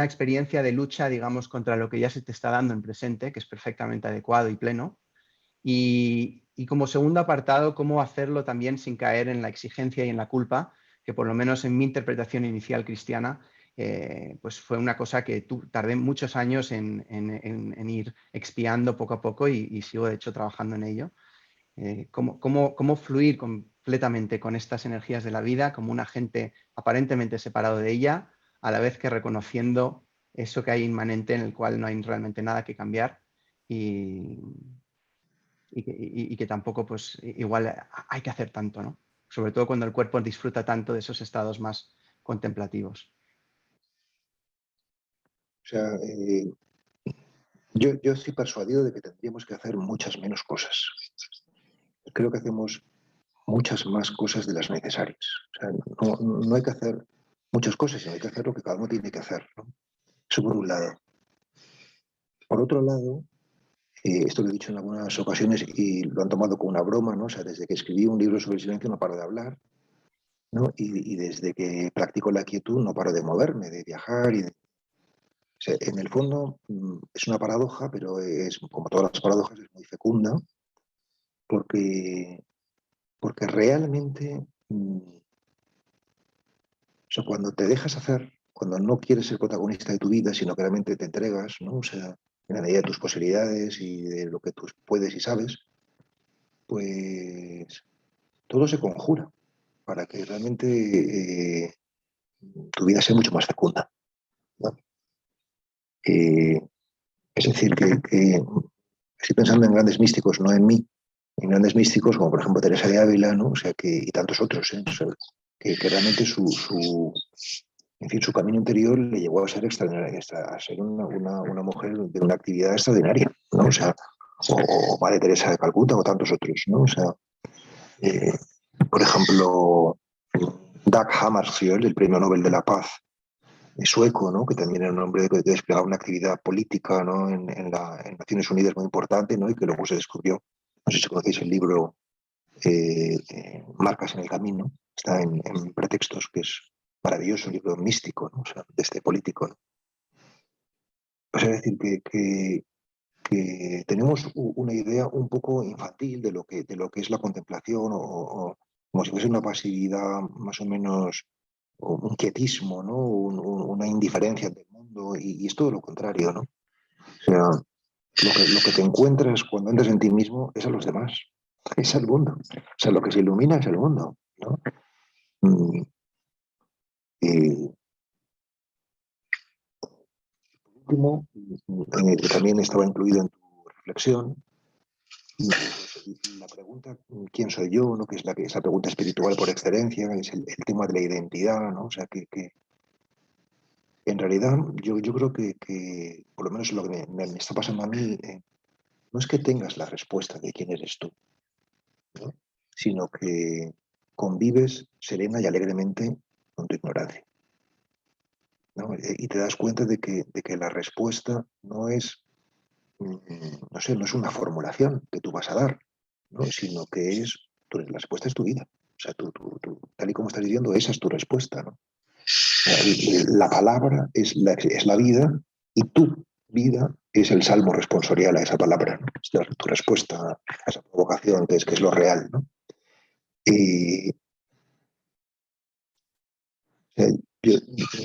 experiencia de lucha, digamos, contra lo que ya se te está dando en presente, que es perfectamente adecuado y pleno? Y como segundo apartado, cómo hacerlo también sin caer en la exigencia y en la culpa, que por lo menos en mi interpretación inicial cristiana, pues fue una cosa que tardé muchos años en ir expiando poco a poco y sigo de hecho trabajando en ello. ¿Cómo fluir completamente con estas energías de la vida como un agente aparentemente separado de ella, a la vez que reconociendo eso que hay inmanente en el cual no hay realmente nada que cambiar y que tampoco, pues, igual hay que hacer tanto, ¿no? Sobre todo cuando el cuerpo disfruta tanto de esos estados más contemplativos. O sea, yo estoy persuadido de que tendríamos que hacer muchas menos cosas. Creo que hacemos muchas más cosas de las necesarias. O sea, no hay que hacer muchas cosas, sino hay que hacer lo que cada uno tiene que hacer, ¿no? Eso por un lado. Por otro lado, esto lo he dicho en algunas ocasiones y lo han tomado como una broma, ¿no? O sea, desde que escribí un libro sobre el silencio no paro de hablar, ¿no? Y desde que practico la quietud no paro de moverme, de viajar y de... O sea, en el fondo es una paradoja, pero es, como todas las paradojas, es muy fecunda porque, porque realmente, o sea, cuando te dejas hacer, cuando no quieres ser protagonista de tu vida, sino que realmente te entregas, ¿no? O sea, en la medida de tus posibilidades y de lo que tú puedes y sabes, pues todo se conjura para que realmente tu vida sea mucho más fecunda, ¿no? Es decir, que estoy pensando en grandes místicos, no en mí, en grandes místicos como por ejemplo Teresa de Ávila, ¿no? O sea, y tantos otros, ¿eh? O sea, que realmente en fin, su camino interior le llevó a ser extraordinaria, a ser una mujer de una actividad extraordinaria, ¿no? O sea, o Madre Teresa de Calcuta o tantos otros, ¿no? O sea, eh, por ejemplo, Dag Hammarskjöld, el premio Nobel de la Paz sueco, ¿no? Que también era un hombre que desplegaba una actividad política, ¿no? en Naciones Unidas muy importante, ¿no? Y que luego se descubrió, no sé si conocéis el libro Marcas en el Camino, está en Pretextos, que es maravilloso, un libro místico, ¿no? O sea, de este político, ¿no? O sea, es decir, que tenemos una idea un poco infantil de lo que es la contemplación o como si fuese una pasividad más o menos, o un quietismo, ¿no? Una indiferencia del mundo y es todo lo contrario, ¿no? O sea, lo que te encuentras cuando entras en ti mismo es a los demás, es el mundo. O sea, lo que se ilumina es el mundo, ¿no? Y por último, que también estaba incluido en tu reflexión, la pregunta ¿quién soy yo? ¿No? Que es esa pregunta espiritual por excelencia, es el tema de la identidad, ¿no? O sea, que en realidad yo creo que por lo menos lo que me está pasando a mí, no es que tengas la respuesta de quién eres tú, ¿no? Sino que convives serena y alegremente con tu ignorancia, ¿no? Y te das cuenta de que la respuesta no es, no sé, no es una formulación que tú vas a dar, ¿no? Sino que la respuesta es tu vida. O sea, tal y como estás diciendo, esa es tu respuesta, ¿no? La palabra es la vida y tu vida es el salmo responsorial a esa palabra, ¿no? Es tu respuesta a esa provocación que es lo real, ¿no? Y yo,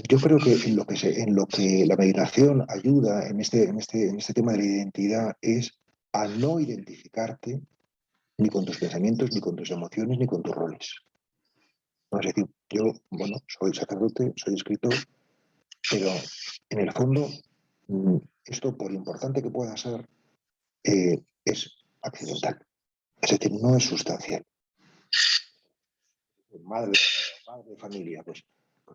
yo creo que en lo que la meditación ayuda en este tema de la identidad es a no identificarte ni con tus pensamientos, ni con tus emociones, ni con tus roles. ¿No? Es decir, yo, bueno, soy sacerdote, soy escritor, pero en el fondo, esto, por importante que pueda ser, es accidental. Es decir, no es sustancial. Madre de familia, pues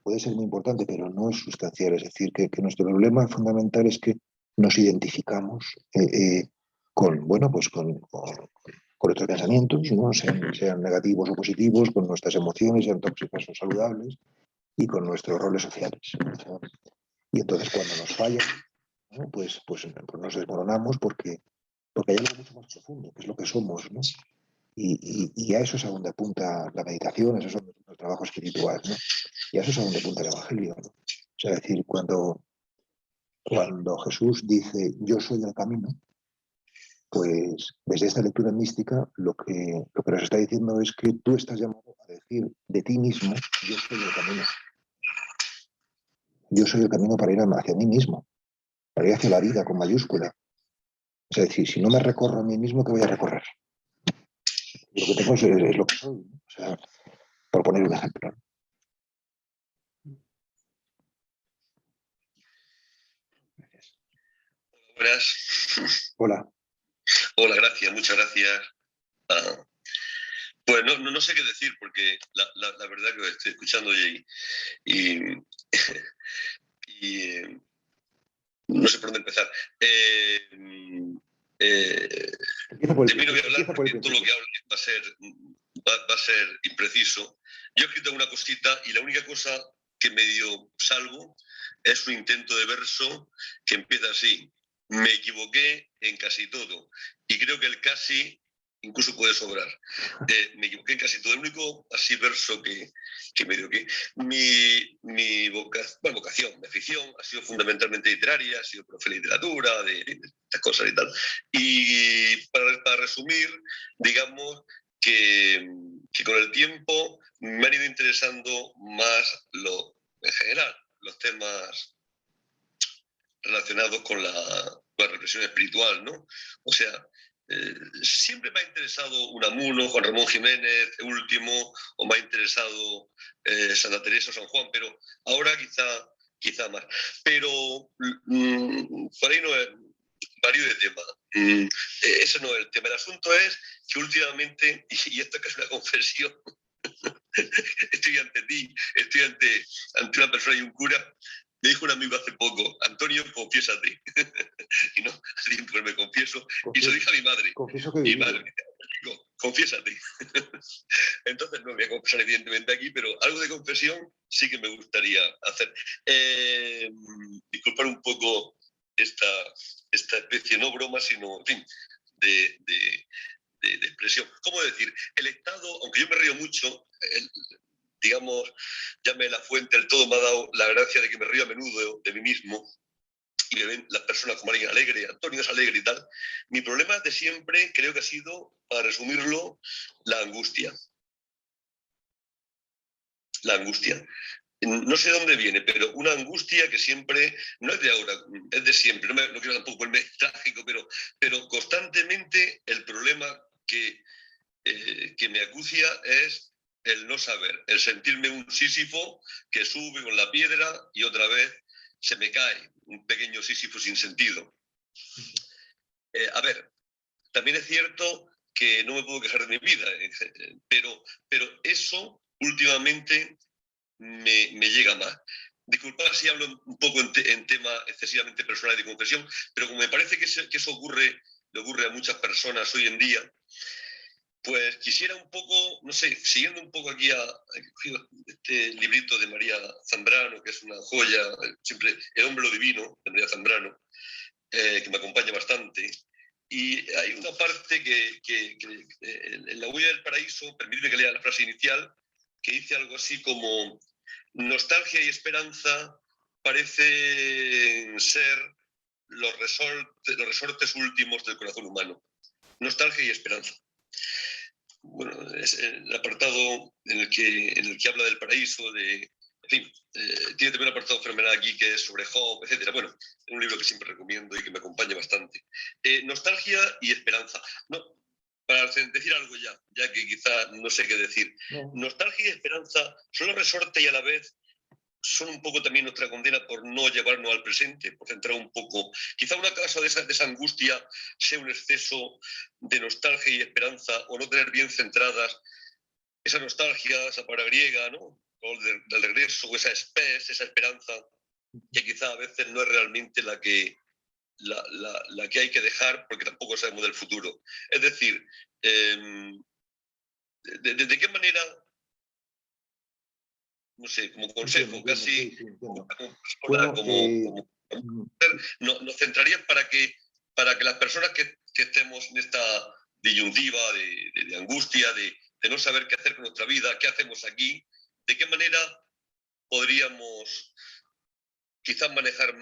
puede ser muy importante, pero no es sustancial. Es decir, que nuestro problema fundamental es que nos identificamos con, bueno, pues con nuestros pensamientos, ¿no? Sean negativos o positivos, con nuestras emociones, sean tóxicas o saludables, y con nuestros roles sociales. Y entonces cuando nos fallan, ¿no? Pues nos desmoronamos porque hay algo mucho más profundo, que es lo que somos, ¿no? Y a eso es a donde apunta la meditación, a eso es a donde apunta el trabajo espiritual, ¿no? Y a eso es a donde apunta el Evangelio, ¿no? O sea, es decir, cuando Jesús dice, yo soy el camino, pues desde esta lectura mística lo que nos está diciendo es que tú estás llamado a decir de ti mismo, yo soy el camino. Yo soy el camino para ir hacia mí mismo, para ir hacia la vida con mayúscula. Es decir, si no me recorro a mí mismo, ¿qué voy a recorrer? Lo que tengo es lo que soy, ¿no? O sea, por poner un ejemplo. Buenas. Hola. Hola, gracias, muchas gracias. Pues no sé qué decir, porque la verdad que os estoy escuchando y no sé por dónde empezar. De mí no voy a hablar porque todo lo que hable va a ser impreciso. Yo he escrito una cosita y la única cosa que medio salvo es un intento de verso que empieza así: me equivoqué en casi todo, y creo que el casi incluso puede sobrar. Me equivoqué en casi todo. El único así verso que medio que mi vocación, mi afición ha sido fundamentalmente literaria, ha sido profe de literatura, de estas cosas y tal. Y para resumir, digamos que con el tiempo me han ido interesando más en general los temas relacionados con la represión espiritual, ¿no? O sea, siempre me ha interesado Unamuno, Juan Ramón Jiménez, Último, o me ha interesado Santa Teresa o San Juan, pero ahora quizá más. Pero por ahí no es vario de tema. Ese no es el tema. El asunto es que últimamente, y esto que es una confesión, estoy ante ti, estoy ante una persona y un cura. Me dijo un amigo hace poco: Antonio, confiésate. Y no, hace tiempo que me confieso. Y se lo dije a mi madre. Confieso que mi madre me dijo: confiésate. Entonces no me voy a confesar evidentemente aquí, pero algo de confesión sí que me gustaría hacer. Disculpar un poco esta especie, no broma, sino, en fin, de expresión. ¿Cómo decir? El Estado, aunque yo me río mucho, digamos, llame la fuente, el todo me ha dado la gracia de que me río a menudo de mí mismo y me ven las personas como alguien alegre. Antonio es alegre y tal. Mi problema de siempre creo que ha sido, para resumirlo, la angustia. La angustia. No sé de dónde viene, pero una angustia que siempre, no es de ahora, es de siempre. No quiero tampoco ponerme trágico, pero constantemente el problema que me acucia es el no saber, el sentirme un Sísifo que sube con la piedra y otra vez se me cae, un pequeño Sísifo sin sentido. A ver, también es cierto que no me puedo quejar de mi vida, pero eso últimamente me llega más. Disculpad si hablo un poco en tema excesivamente personal de confesión, pero como me parece que eso le ocurre a muchas personas hoy en día, pues quisiera un poco, no sé, siguiendo un poco aquí este librito de María Zambrano, que es una joya, siempre El hombre lo divino, de María Zambrano, que me acompaña bastante. Y hay una parte que en La huella del paraíso, permíteme que lea la frase inicial, que dice algo así como: nostalgia y esperanza parecen ser los resortes últimos del corazón humano. Nostalgia y esperanza. Bueno, es el apartado en el que habla del paraíso, en fin, tiene también un apartado fenomenal aquí que es sobre Job, etc. Bueno, es un libro que siempre recomiendo y que me acompaña bastante. Nostalgia y esperanza. No, para decir algo ya que quizá no sé qué decir. No. Nostalgia y esperanza son los resortes y a la vez son un poco también nuestra condena por no llevarnos al presente, por centrar un poco. Quizá una causa de esa angustia sea un exceso de nostalgia y esperanza, o no tener bien centradas esa nostalgia, esa palabra griega, ¿no? O del regreso, o esa esperanza, que quizá a veces no es realmente la que hay que dejar, porque tampoco sabemos del futuro. Es decir, ¿de qué manera? No sé, como consejo, casi nos centraría para que las personas que estemos en esta disyuntiva de angustia, de no saber qué hacer con nuestra vida, qué hacemos aquí, de qué manera podríamos quizás manejar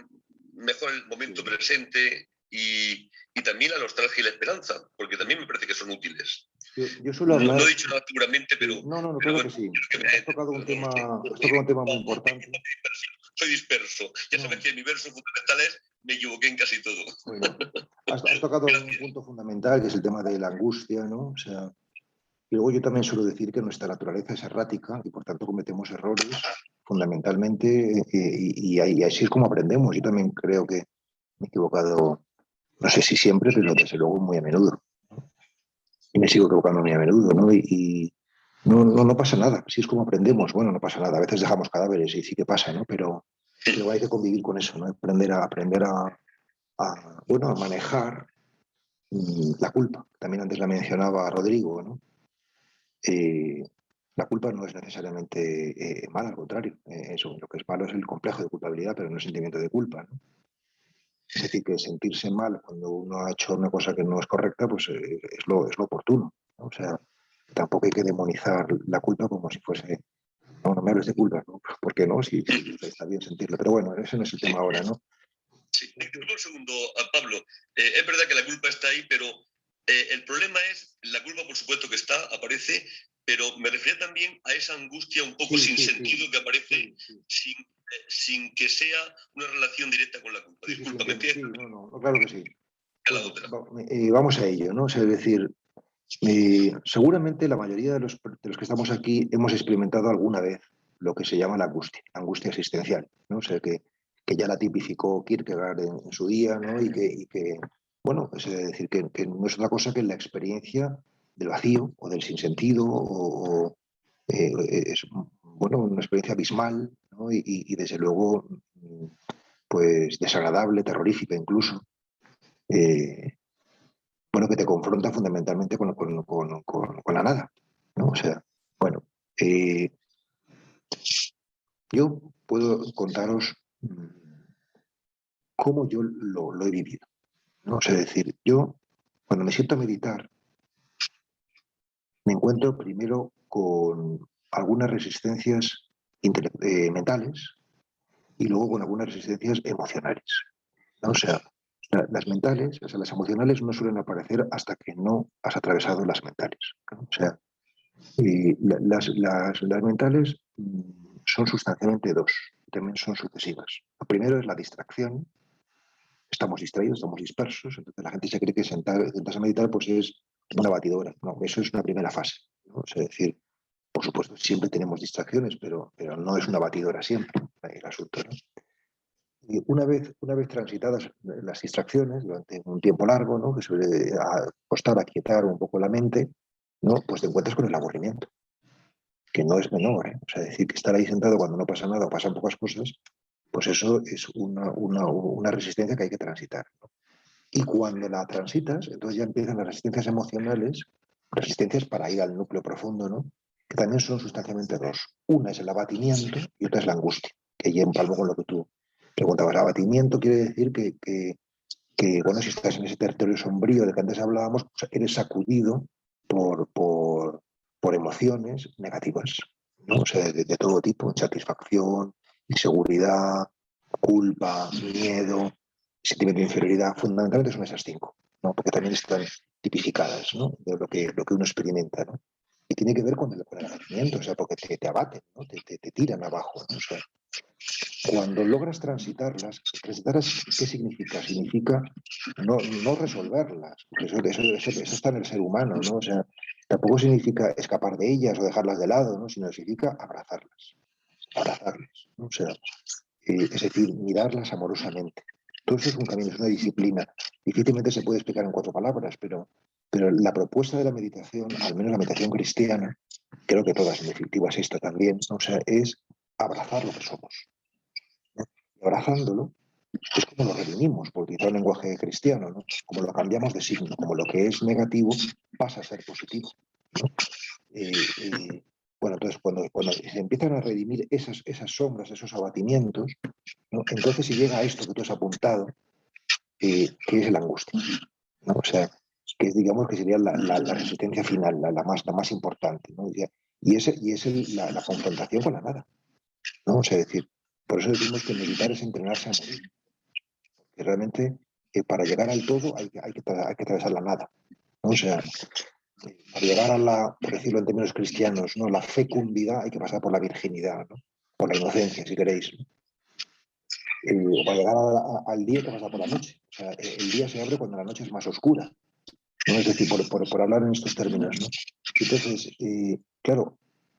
mejor el momento presente y también la nostalgia y la esperanza, porque también me parece que son útiles. Yo suelo hablar... No he dicho nada seguramente, pero... No, claro que sí. Has tocado un tema muy importante. Soy disperso. Ya sabes que mi verso fundamental es: me equivoqué en casi todo. Bueno, has tocado un punto fundamental, que es el tema de la angustia, ¿no? O sea, y luego yo también suelo decir que nuestra naturaleza es errática y por tanto cometemos errores fundamentalmente y así es como aprendemos. Yo también creo que me he equivocado No sé si siempre, pero desde luego muy a menudo, ¿no? Y me sigo equivocando muy a menudo, ¿no? Y no pasa nada, así es como aprendemos. Bueno, no pasa nada, a veces dejamos cadáveres y sí que pasa, ¿no? Pero hay que convivir con eso, ¿no? Aprender bueno, a manejar la culpa. También antes la mencionaba Rodrigo, ¿no? Eh, la culpa no es necesariamente mala, al contrario. Eso, lo que es malo es el complejo de culpabilidad, pero no el sentimiento de culpa, ¿no? Es decir, que sentirse mal cuando uno ha hecho una cosa que no es correcta, pues es lo oportuno, ¿no? O sea, tampoco hay que demonizar la culpa como si fuese, no me hables de culpa, ¿no? ¿Por qué no? Si está bien sentirlo. Pero bueno, ese no es el tema ahora, ¿no? Sí, disculpa un segundo, Pablo. Es verdad que la culpa está ahí, pero el problema es, la culpa por supuesto que está, aparece, pero me refería también a esa angustia un poco sin sentido que aparece sin que sea una relación directa con la culpa. Disculpa, ¿me entiendes? Claro que sí. Bueno, vamos a ello, ¿no? O sea, es decir, seguramente la mayoría de los que estamos aquí hemos experimentado alguna vez lo que se llama la angustia existencial, ¿no? O sea, que ya la tipificó Kierkegaard en su día, ¿no? Y que bueno, es decir, que no es otra cosa que la experiencia del vacío o del sinsentido es, bueno, una experiencia abismal, ¿no? Y desde luego, pues desagradable, terrorífica incluso. Bueno, que te confronta fundamentalmente con la nada, ¿no? O sea, bueno, yo puedo contaros cómo yo lo he vivido, ¿no? O sea, es decir, yo cuando me siento a meditar, me encuentro primero con algunas resistencias mentales y luego con algunas resistencias emocionales, ¿no? O sea, las mentales, o sea, las emocionales no suelen aparecer hasta que no has atravesado las mentales, ¿no? O sea, las mentales son sustancialmente dos, también son sucesivas. Lo primero es la distracción. Estamos distraídos, estamos dispersos, entonces la gente se cree que sentarse a meditar pues es una batidora. No, eso es una primera fase, ¿no? O sea, es decir, por supuesto, siempre tenemos distracciones, pero no es una batidora siempre el asunto, ¿no? Y una vez transitadas las distracciones durante un tiempo largo, ¿no? Que suele costar aquietar un poco la mente, ¿no? Pues te encuentras con el aburrimiento, que no es menor, ¿eh? O sea, decir que estar ahí sentado cuando no pasa nada o pasan pocas cosas, pues eso es una resistencia que hay que transitar, ¿no? Y cuando la transitas, entonces ya empiezan las resistencias emocionales, resistencias para ir al núcleo profundo, ¿no? Que también son sustancialmente dos. Una es el abatimiento y otra es la angustia, que ya empalmo con lo que tú preguntabas. Abatimiento quiere decir bueno, si estás en ese territorio sombrío del que antes hablábamos, pues eres sacudido por emociones negativas, ¿no? O sea, de todo tipo, insatisfacción, inseguridad, culpa, miedo, sentimiento de inferioridad. Fundamentalmente son esas cinco, ¿no? Porque también están tipificadas, ¿no? De lo que uno experimenta, ¿no? Y tiene que ver con el abatimiento, o sea, porque te abaten, ¿no? Te tiran abajo, ¿no? O sea, cuando logras transitarlas, ¿qué significa? Significa no resolverlas, porque eso está en el ser humano, ¿no? O sea, tampoco significa escapar de ellas o dejarlas de lado, ¿no? Sino significa abrazarlas, ¿no? O sea, es decir, mirarlas amorosamente. Todo eso es un camino, es una disciplina. Difícilmente se puede explicar en 4 palabras, pero la propuesta de la meditación, al menos la meditación cristiana, creo que todas en definitiva es esta también, ¿no? O sea, es abrazar lo que somos. Y abrazándolo, es como lo redimimos, por utilizar el lenguaje cristiano, ¿no? Como lo cambiamos de signo, como lo que es negativo pasa a ser positivo, ¿no? Bueno, entonces cuando se empiezan a redimir esas sombras, esos abatimientos, ¿no? Entonces se llega a esto que tú has apuntado, que es la angustia, ¿no? O sea, que es, digamos, que sería la resistencia final, la más importante, ¿no? Y es la confrontación con la nada, ¿no? O sea, decir, por eso decimos que meditar es entrenarse a morir, que realmente para llegar al todo hay que atravesar la nada, ¿no? O sea, para llegar a por decirlo en términos cristianos, ¿no? La fecundidad hay que pasar por la virginidad, ¿no? Por la inocencia, si queréis, ¿no? O para llegar al día hay que pasar por la noche. O sea, el día se abre cuando la noche es más oscura, ¿no? Es decir, por hablar en estos términos, ¿no? Entonces, claro,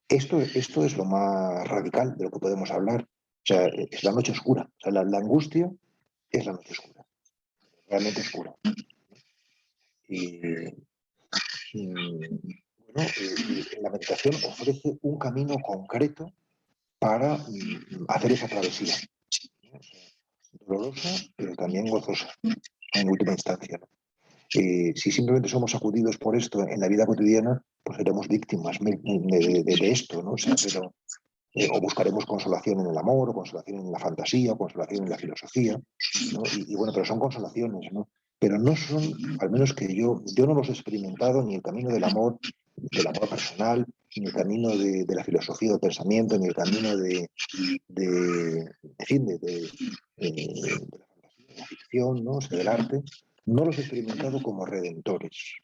esto es lo más radical de lo que podemos hablar. O sea, es la noche oscura. O sea, la angustia es la noche oscura. realmente oscura. Y bueno, la meditación ofrece un camino concreto para hacer esa travesía, ¿no? O sea, dolorosa, pero también gozosa, en última instancia, ¿no? Si simplemente somos sacudidos por esto en la vida cotidiana, pues seremos víctimas de esto, ¿no? O sea, pero, o buscaremos consolación en el amor, o consolación en la fantasía, o consolación en la filosofía, ¿no? Y bueno, pero son consolaciones, ¿no? Pero no son, al menos que yo no los he experimentado, ni el camino del amor personal, ni el camino de la filosofía del pensamiento, ni el camino en fin, de la fantasía, de la ficción, ¿no? O sea, del arte, no los he experimentado como redentores,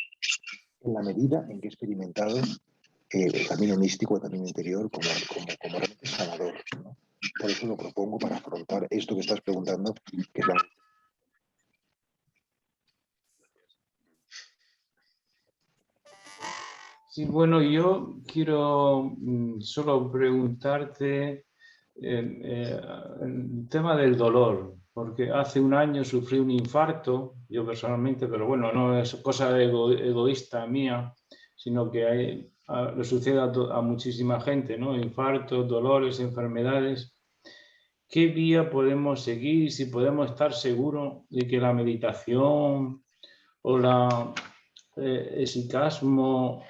en la medida en que he experimentado el camino místico, el camino interior, como realmente sanador, ¿no? Por eso lo propongo para afrontar esto que estás preguntando, que es la... Sí, bueno, yo quiero solo preguntarte el tema del dolor, porque hace un año sufrí un infarto, yo personalmente, pero bueno, no es cosa egoísta mía, sino que le sucede a muchísima gente, ¿no? Infartos, dolores, enfermedades. ¿Qué vía podemos seguir si podemos estar seguros de que la meditación o la esicasmo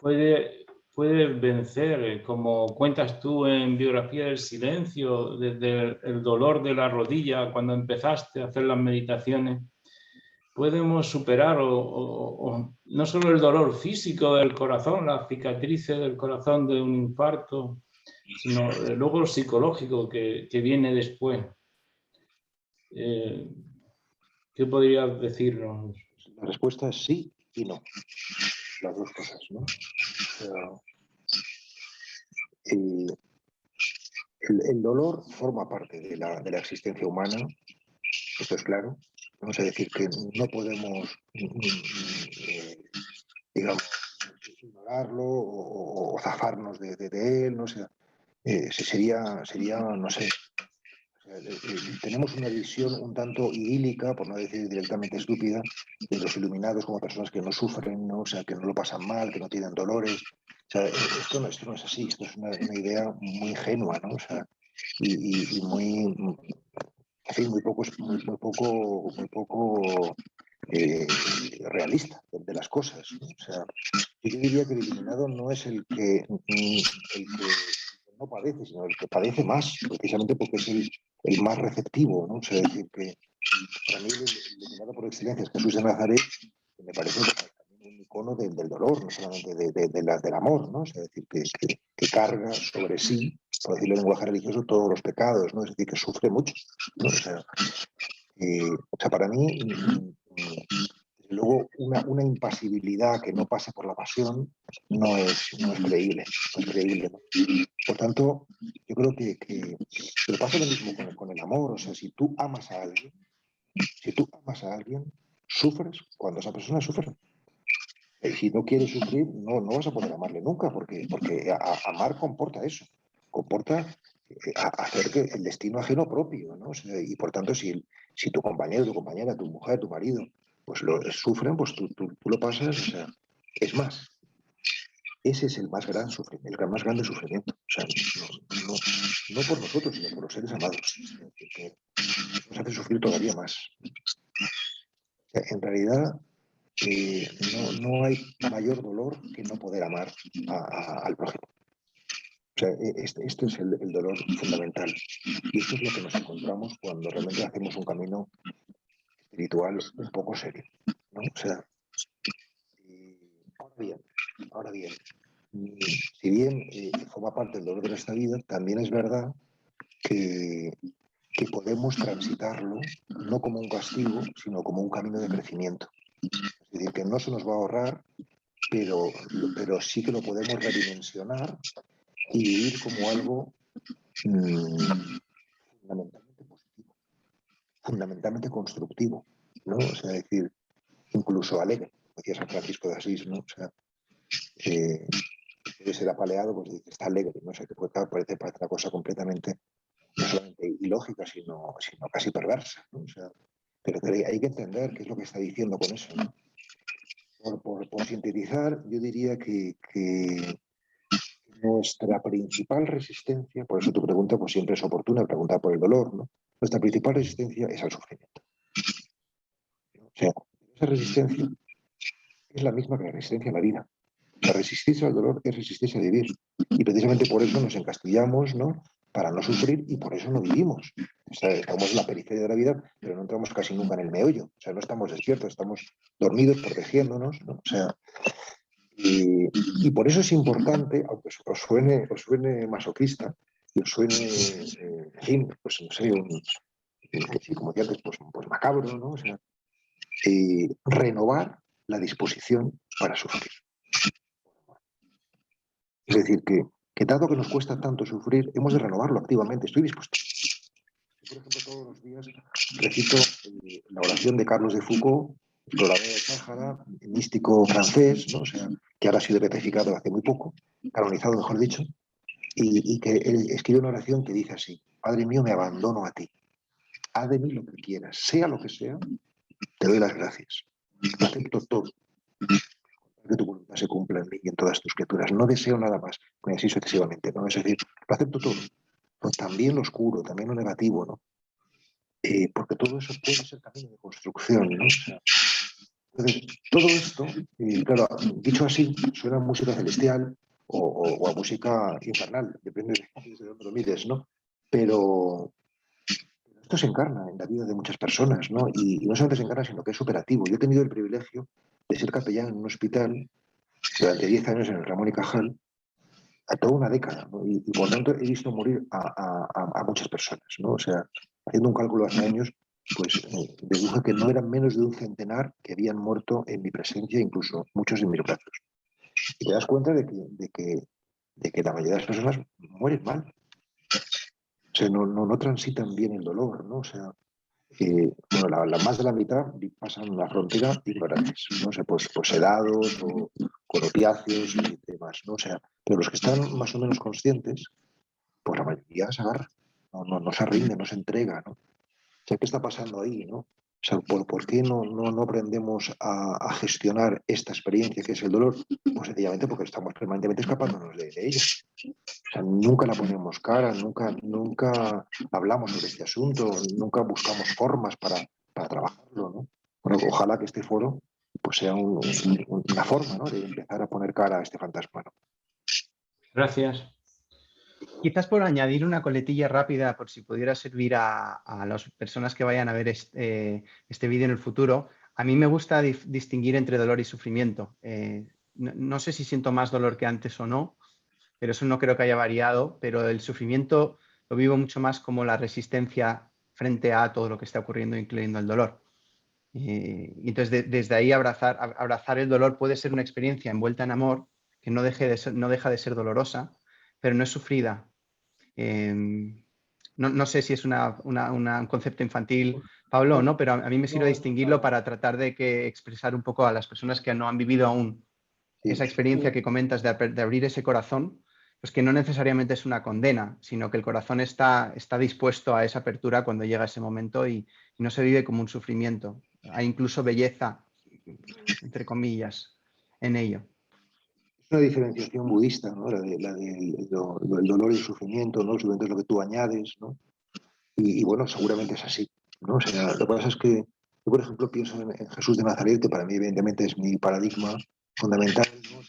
puede vencer, como cuentas tú en Biografía del Silencio, desde el dolor de la rodilla cuando empezaste a hacer las meditaciones? Podemos superar no solo el dolor físico del corazón, las cicatrices del corazón de un infarto, sino luego lo psicológico que viene después. ¿Qué podrías decirnos? La respuesta es sí y no, las dos cosas, ¿no? O sea, el dolor forma parte de la existencia humana, esto es claro. Vamos a decir que no podemos, digamos, ignorarlo o zafarnos de él, ¿no? O sea, sería, no sé, tenemos una visión un tanto idílica, por no decir directamente estúpida, de los iluminados como personas que no sufren, ¿no? O sea, que no lo pasan mal, que no tienen dolores. O sea, esto no es así, esto es una idea muy ingenua, ¿no? O sea, y muy, en fin, muy poco realista de las cosas, ¿no? O sea, yo diría que el iluminado no es el que no padece, sino el que padece más, precisamente porque es el más receptivo, ¿no? O sea, es decir, que para mí el iluminado por excelencia es Jesús de Nazaret, que me parece también un icono del dolor, no solamente del amor, ¿no? O sea, es decir, que carga sobre sí, por decirlo en lenguaje religioso, todos los pecados, ¿no? Es decir, que sufre mucho, ¿no? O sea, para mí, desde luego, una impasibilidad que no pase por la pasión no es creíble, no es creíble, ¿no? Por tanto, yo creo que pero pasa lo mismo con el amor. O sea, si tú amas a alguien, sufres cuando esa persona sufre. Y si no quieres sufrir, no vas a poder amarle nunca, porque amar comporta eso, comporta hacer que el destino ajeno propio, ¿no? O sea, y por tanto, si tu compañero, tu compañera, tu mujer, tu marido, pues lo sufren, pues tú lo pasas, o sea, es más. Ese es el más gran sufrimiento, el más grande sufrimiento. O sea, no por nosotros, sino por los seres amados, que nos hace sufrir todavía más. O sea, en realidad, no hay mayor dolor que no poder amar al prójimo. O sea, este es el dolor fundamental. Y esto es lo que nos encontramos cuando realmente hacemos un camino espiritual un poco serio, ¿no? O sea, ahora bien, si bien forma parte del dolor de nuestra vida, también es verdad que podemos transitarlo no como un castigo, sino como un camino de crecimiento. Es decir, que no se nos va a ahorrar, pero sí que lo podemos redimensionar y vivir como algo fundamentalmente positivo, fundamentalmente constructivo, ¿no? O sea, decir, incluso alegre, como decía San Francisco de Asís, ¿no? O sea, puede ser apaleado, pues dice, está alegre, ¿no? O sea, que parece una cosa completamente, no solamente ilógica, sino casi perversa, ¿no? O sea, pero hay que entender qué es lo que está diciendo con eso, ¿no? Por sintetizar, yo diría que nuestra principal resistencia, por eso tu pregunta pues siempre es oportuna, preguntar por el dolor, ¿no? Nuestra principal resistencia es al sufrimiento. O sea, esa resistencia es la misma que la resistencia a la vida. La resistirse al dolor es resistirse a vivir. Y precisamente por eso nos encastillamos, ¿no? Para no sufrir, y por eso no vivimos. O sea, estamos en la periferia de la vida, pero no entramos casi nunca en el meollo. O sea, no estamos despiertos, estamos dormidos, protegiéndonos, ¿no? O sea, y por eso es importante, aunque os suene masoquista, y os suene, en fin, pues no sé, como decía antes, pues macabro, ¿no? O sea, renovar la disposición para sufrir. Es decir, que dado que nos cuesta tanto sufrir, hemos de renovarlo activamente. Estoy dispuesto. Yo, por ejemplo, todos los días recito la oración de Carlos de Foucault, explorador del Sáhara, místico francés, ¿no? O sea, que ahora ha sido beatificado hace muy poco, canonizado, mejor dicho, y que él escribe una oración que dice así: Padre mío, me abandono a ti. Haz de mí lo que quieras, sea lo que sea, te doy las gracias. Lo acepto todo. Que tu voluntad se cumpla en mí y en todas tus criaturas. No deseo nada más, y así sucesivamente, ¿no? Es decir, lo acepto todo, pero también lo oscuro, también lo negativo, ¿no? Porque todo eso puede ser camino de construcción, ¿no? O sea, entonces, todo esto, claro, dicho así, suena a música celestial o a música infernal, depende de dónde lo mires, ¿no? Pero esto se encarna en la vida de muchas personas, ¿no? Y no solamente se encarna, sino que es operativo. Yo he tenido el privilegio de ser capellán en un hospital durante 10 años en el Ramón y Cajal, a toda una década, ¿no? Y por tanto he visto morir a muchas personas, ¿no? O sea, haciendo un cálculo hace años, pues deduje que no eran menos de un centenar que habían muerto en mi presencia, incluso muchos en mis brazos. Y te das cuenta de que la mayoría de las personas mueren mal. O sea, no transitan bien el dolor, ¿no? O sea, bueno, la más de la mitad pasan la frontera ignorantes, ¿no? O sea, pues sedados o con opiáceos y demás, ¿no? O sea, pero los que están más o menos conscientes, pues la mayoría se agarra, no se rinde, no se entrega, ¿no? O sea, ¿qué está pasando ahí, no? O sea, ¿por qué no aprendemos a gestionar esta experiencia que es el dolor? Pues sencillamente porque estamos permanentemente escapándonos de ella. O sea, nunca la ponemos cara, nunca hablamos sobre este asunto, nunca buscamos formas para trabajarlo, ¿no? Bueno, ojalá que este foro pues sea una forma, ¿no?, de empezar a poner cara a este fantasma, ¿no? Gracias. Quizás por añadir una coletilla rápida, por si pudiera servir a las personas que vayan a ver este vídeo en el futuro, a mí me gusta distinguir entre dolor y sufrimiento. No sé si siento más dolor que antes o no, pero eso no creo que haya variado, pero el sufrimiento lo vivo mucho más como la resistencia frente a todo lo que está ocurriendo, incluyendo el dolor. Y entonces desde ahí abrazar el dolor puede ser una experiencia envuelta en amor, que no deja de ser dolorosa, pero no es sufrida. No sé si es un concepto infantil, Pablo, ¿no? Pero a mí me sirve distinguirlo para tratar de expresar un poco a las personas que no han vivido aún esa experiencia que comentas de abrir ese corazón, pues que no necesariamente es una condena, sino que el corazón está dispuesto a esa apertura cuando llega ese momento y no se vive como un sufrimiento. Hay incluso belleza, entre comillas, en ello. Es una diferenciación budista, ¿no? El dolor y el sufrimiento, ¿no? El sufrimiento es lo que tú añades, ¿no? Y bueno, seguramente es así, ¿no? O sea, lo que pasa es que yo, por ejemplo, pienso en Jesús de Nazaret, que para mí evidentemente es mi paradigma fundamental, ¿no?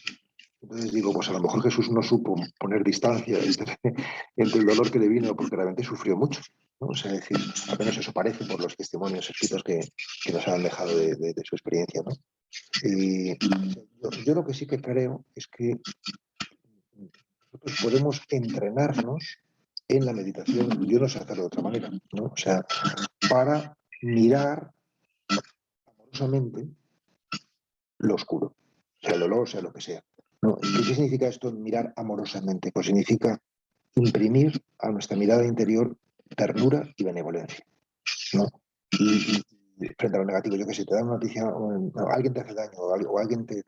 Entonces digo, pues a lo mejor Jesús no supo poner distancia entre el dolor que le vino, porque realmente sufrió mucho, ¿no? O sea, es decir, al menos eso parece por los testimonios escritos que nos han dejado de su experiencia, ¿no? Yo lo que sí que creo es que nosotros podemos entrenarnos en la meditación, yo no sé hacerlo de otra manera, ¿no? O sea, para mirar amorosamente lo oscuro, sea el dolor, sea lo que sea, ¿no? ¿Qué significa esto, mirar amorosamente? Pues significa imprimir a nuestra mirada interior ternura y benevolencia, ¿no? Y frente a lo negativo, yo que sé, te da una noticia, o alguien te hace daño, o alguien te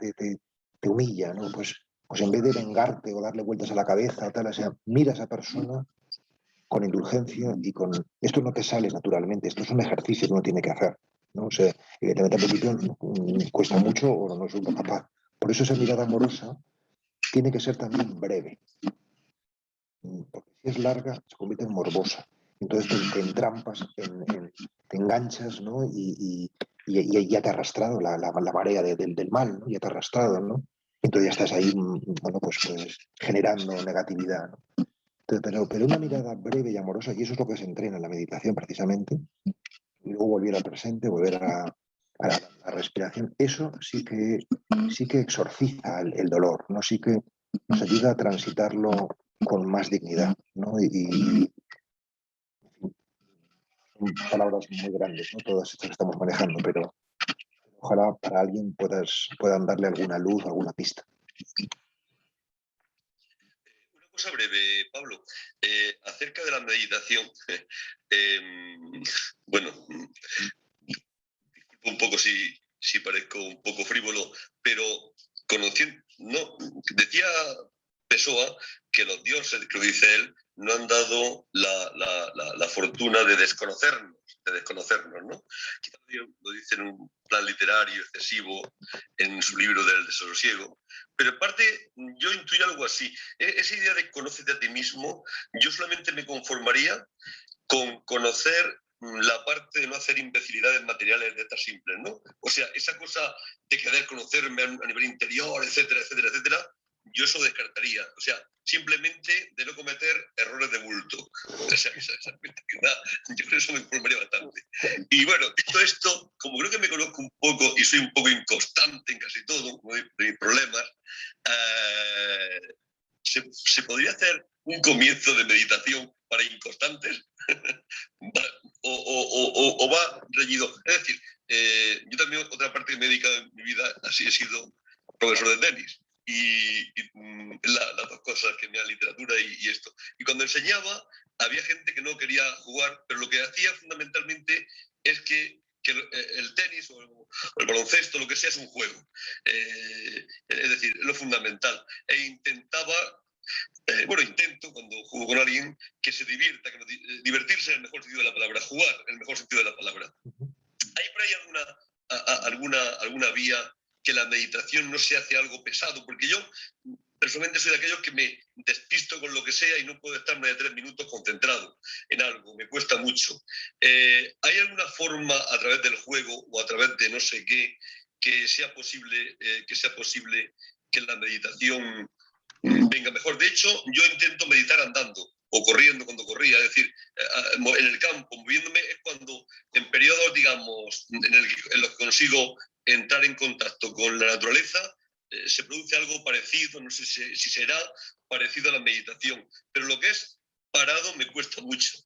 humilla, ¿no? Pues en vez de vengarte o darle vueltas a la cabeza, tal, o sea, mira a esa persona con indulgencia y con... Esto no te sale naturalmente, esto es un ejercicio que uno tiene que hacer. ¿no? O sea, evidentemente al principio cuesta mucho o no es uno capaz. Por eso esa mirada amorosa tiene que ser también breve. Porque si es larga, se convierte en morbosa. Entonces te entrampas, te enganchas, ¿no? Y ya te ha arrastrado la marea del mal, ¿no? Ya te ha arrastrado, ¿no? Entonces ya estás ahí, bueno, pues generando negatividad, ¿no? Entonces, pero una mirada breve y amorosa, y eso es lo que se entrena en la meditación precisamente, y luego volver al presente, volver a la respiración, eso sí que exorciza el dolor, ¿no? Sí que nos ayuda a transitarlo con más dignidad, ¿no? Y son palabras muy grandes, ¿no? Todas estas que estamos manejando, pero ojalá para alguien puedan darle alguna luz, alguna pista. Una cosa breve, Pablo, acerca de la meditación. Bueno, disculpo un poco si parezco un poco frívolo, pero conociendo, no, decía Pessoa que los dioses, que lo dice él, no han dado la fortuna de desconocernos, ¿no? Quizás lo dice en un plan literario excesivo en su libro del desasosiego, pero en parte yo intuyo algo así. Esa idea de conócete a ti mismo, yo solamente me conformaría con conocer la parte de no hacer imbecilidades materiales de estas simples, ¿no? O sea, esa cosa de querer conocerme a nivel interior, etcétera, etcétera, etcétera, yo eso descartaría. O sea, simplemente de no cometer errores de bulto. O sea, yo creo que eso me conformaría bastante. Y bueno, esto, como creo que me conozco un poco y soy un poco inconstante en casi todo, de mis problemas, ¿se podría hacer un comienzo de meditación para inconstantes? o va reñido. Es decir, yo también, otra parte que me he dedicado en mi vida, así he sido profesor de tenis. Y las dos cosas, que me da literatura y esto. Y cuando enseñaba, había gente que no quería jugar, pero lo que hacía fundamentalmente es que el tenis o el baloncesto, lo que sea, es un juego. Es decir, es lo fundamental. E intentaba intento, cuando juego con alguien, que se divierta, divertirse en el mejor sentido de la palabra, jugar en el mejor sentido de la palabra. ¿Hay por ahí alguna vía que la meditación no se hace algo pesado? Porque yo personalmente soy de aquellos que me despisto con lo que sea y no puedo estar más de 3 minutos concentrado en algo, me cuesta mucho. ¿Hay alguna forma a través del juego o a través de no sé qué que sea posible que la meditación venga mejor? De hecho, yo intento meditar andando o corriendo cuando corría, es decir, en el campo, moviéndome, es cuando en periodos, digamos, en los que consigo entrar en contacto con la naturaleza, se produce algo parecido, no sé si será parecido a la meditación, pero lo que es parado me cuesta mucho.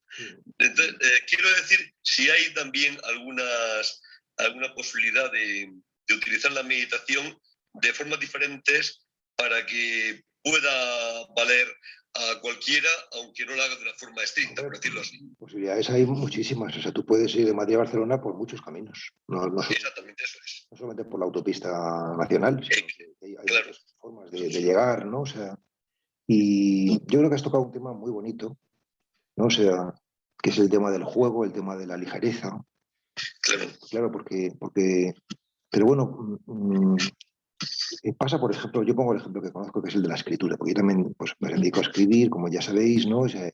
Entonces, quiero decir, si hay también alguna posibilidad de utilizar la meditación de formas diferentes para que pueda valer a cualquiera, aunque no lo haga de una forma estricta, por decirlo así. Posibilidades hay muchísimas. O sea, tú puedes ir de Madrid a Barcelona por muchos caminos. No Exactamente, eso es. No solamente por la autopista nacional, sino que hay muchas formas de llegar, ¿no? O sea, y yo creo que has tocado un tema muy bonito, ¿no? O sea, que es el tema del juego, el tema de la ligereza. Claro, porque pero bueno, pasa, por ejemplo, yo pongo el ejemplo que conozco, que es el de la escritura, porque yo también pues, me dedico a escribir, como ya sabéis, ¿no? O sea,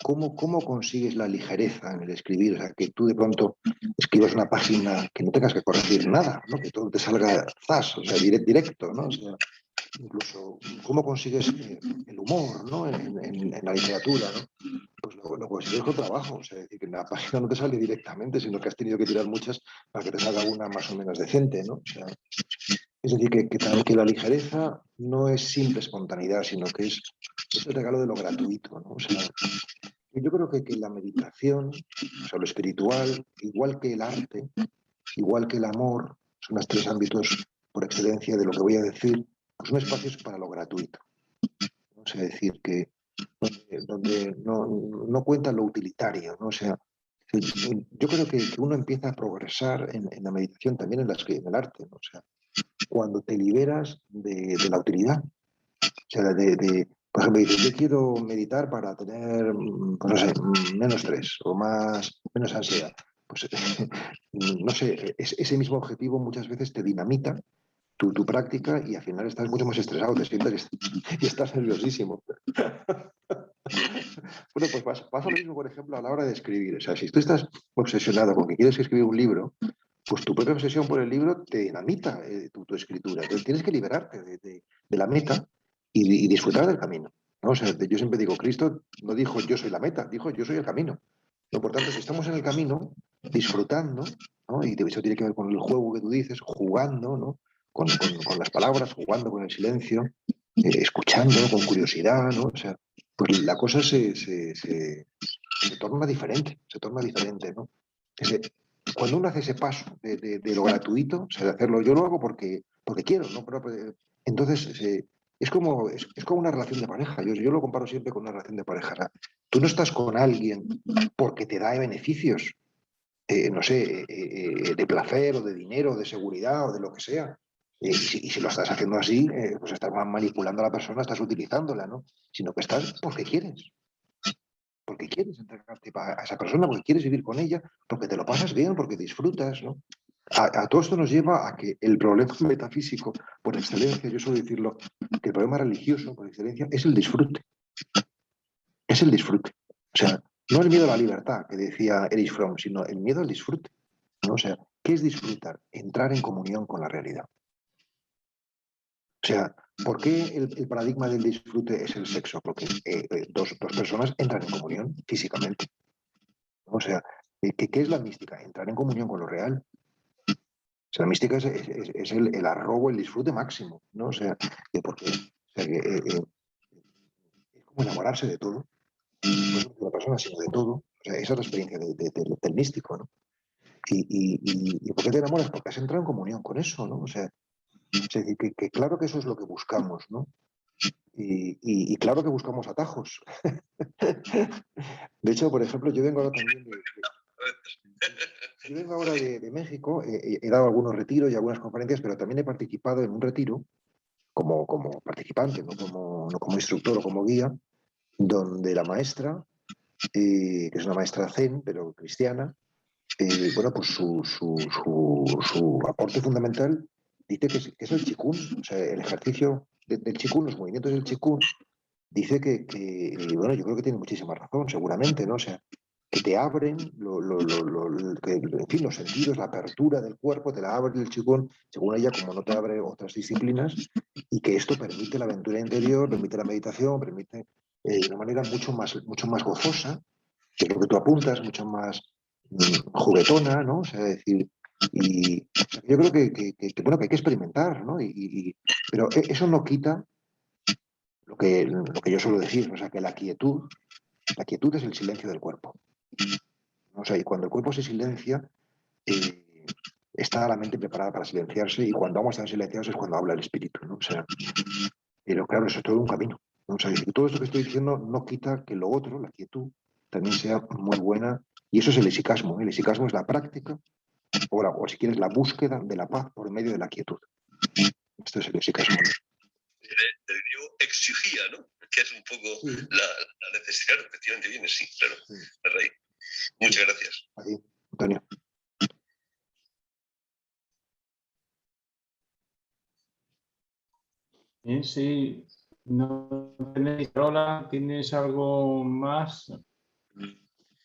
¿cómo consigues la ligereza en el escribir? O sea, que tú de pronto escribas una página que no tengas que corregir nada, ¿no? Que todo te salga zas, o sea, directo, ¿no? O sea, incluso, ¿cómo consigues el humor, ¿no? En la literatura, ¿no? Pues lo consigues con trabajo, o sea, es decir, que la página no te sale directamente, sino que has tenido que tirar muchas para que te salga una más o menos decente, ¿no? O sea, es decir, que la ligereza no es simple espontaneidad, sino que es el regalo de lo gratuito, ¿no? O sea, yo creo que la meditación, o sea, lo espiritual, igual que el arte, igual que el amor, son los 3 ámbitos por excelencia de lo que voy a decir, pues son espacios para lo gratuito. ¿No? O sea, decir que donde no cuenta lo utilitario, ¿no? O sea, yo creo que uno empieza a progresar en la meditación, también en el arte, ¿no? O sea, cuando te liberas de la utilidad. O sea, por ejemplo, dices, yo quiero meditar para tener, pues no sé, menos estrés o menos ansiedad. pues no sé, ese mismo objetivo muchas veces te dinamita tu práctica y al final estás mucho más estresado, te sientes y estás nerviosísimo. Bueno, pues pasa lo mismo, por ejemplo, a la hora de escribir. O sea, si tú estás obsesionado con que quieres escribir un libro, pues tu propia obsesión por el libro te dinamita tu escritura. Entonces tienes que liberarte de la meta y disfrutar del camino, ¿no? O sea, yo siempre digo, Cristo no dijo yo soy la meta, dijo yo soy el camino. ¿No? Por tanto, si estamos en el camino, disfrutando, ¿no? Y eso tiene que ver con el juego que tú dices, jugando, ¿no? Con las palabras, jugando con el silencio, escuchando, ¿no? Con curiosidad, ¿no? O sea, pues la cosa se torna diferente, ¿no? Cuando uno hace ese paso de lo gratuito, o sea, de hacerlo, yo lo hago porque quiero, ¿no? Entonces, es como una relación de pareja. Yo lo comparo siempre con una relación de pareja. ¿No? Tú no estás con alguien porque te da beneficios, no sé, de placer o de dinero, de seguridad o de lo que sea. Y si lo estás haciendo así, pues estás manipulando a la persona, estás utilizándola, ¿no? Sino que estás porque quieres entregarte a esa persona, porque quieres vivir con ella, porque te lo pasas bien, porque disfrutas, ¿no? A todo esto nos lleva a que el problema metafísico, por excelencia, yo suelo decirlo, que el problema religioso, por excelencia, es el disfrute. Es el disfrute. O sea, no el miedo a la libertad, que decía Erich Fromm, sino el miedo al disfrute, ¿no? O sea, ¿qué es disfrutar? Entrar en comunión con la realidad. O sea, ¿por qué el paradigma del disfrute es el sexo? Porque dos personas entran en comunión físicamente. O sea, ¿qué es la mística? Entrar en comunión con lo real. O sea, la mística es el arrobo, el disfrute máximo, ¿no? O sea, porque es como enamorarse de todo, no solo de la persona, sino de todo. O sea, esa es la experiencia del místico, ¿no? ¿Y por qué te enamoras? Porque has entrado en comunión con eso, ¿no? O sea, es decir, que claro que eso es lo que buscamos, ¿no? Y claro que buscamos atajos. De hecho, por ejemplo, yo vengo ahora también de México, he dado algunos retiros y algunas conferencias, pero también he participado en un retiro como participante, no como instructor o como guía, donde la maestra, que es una maestra zen, pero cristiana, bueno, pues su aporte fundamental dice que es el Qigong, o sea, el ejercicio del Qigong, los movimientos del Qigong, dice bueno, yo creo que tiene muchísima razón, seguramente, ¿no? O sea, que te abren, en fin, los sentidos, la apertura del cuerpo, te la abre el Qigong, según ella, como no te abre otras disciplinas, y que esto permite la aventura interior, permite la meditación, permite de una manera mucho más gozosa, que es lo que tú apuntas, mucho más juguetona, ¿no? O sea, decir, y yo creo bueno, que hay que experimentar, ¿no? Pero eso no quita lo que yo suelo decir, o sea, que la quietud es el silencio del cuerpo. O sea, y cuando el cuerpo se silencia, está la mente preparada para silenciarse, y cuando vamos a estar silenciados es cuando habla el espíritu, ¿no? O sea, pero claro, eso es todo un camino, ¿no? O sea, todo esto que estoy diciendo no quita que lo otro, la quietud, también sea muy buena, y eso es el hesychasmo. El hesychasmo es la práctica, o si quieres, la búsqueda de la paz por medio de la quietud. Esto es el hesychasmo, ¿no? Del griego exigía, ¿no? Que es un poco la necesidad, efectivamente viene, sí, claro, me reí. Muchas gracias. A ti, Antonio. Sí, no tenéis, Rola, ¿tienes algo más?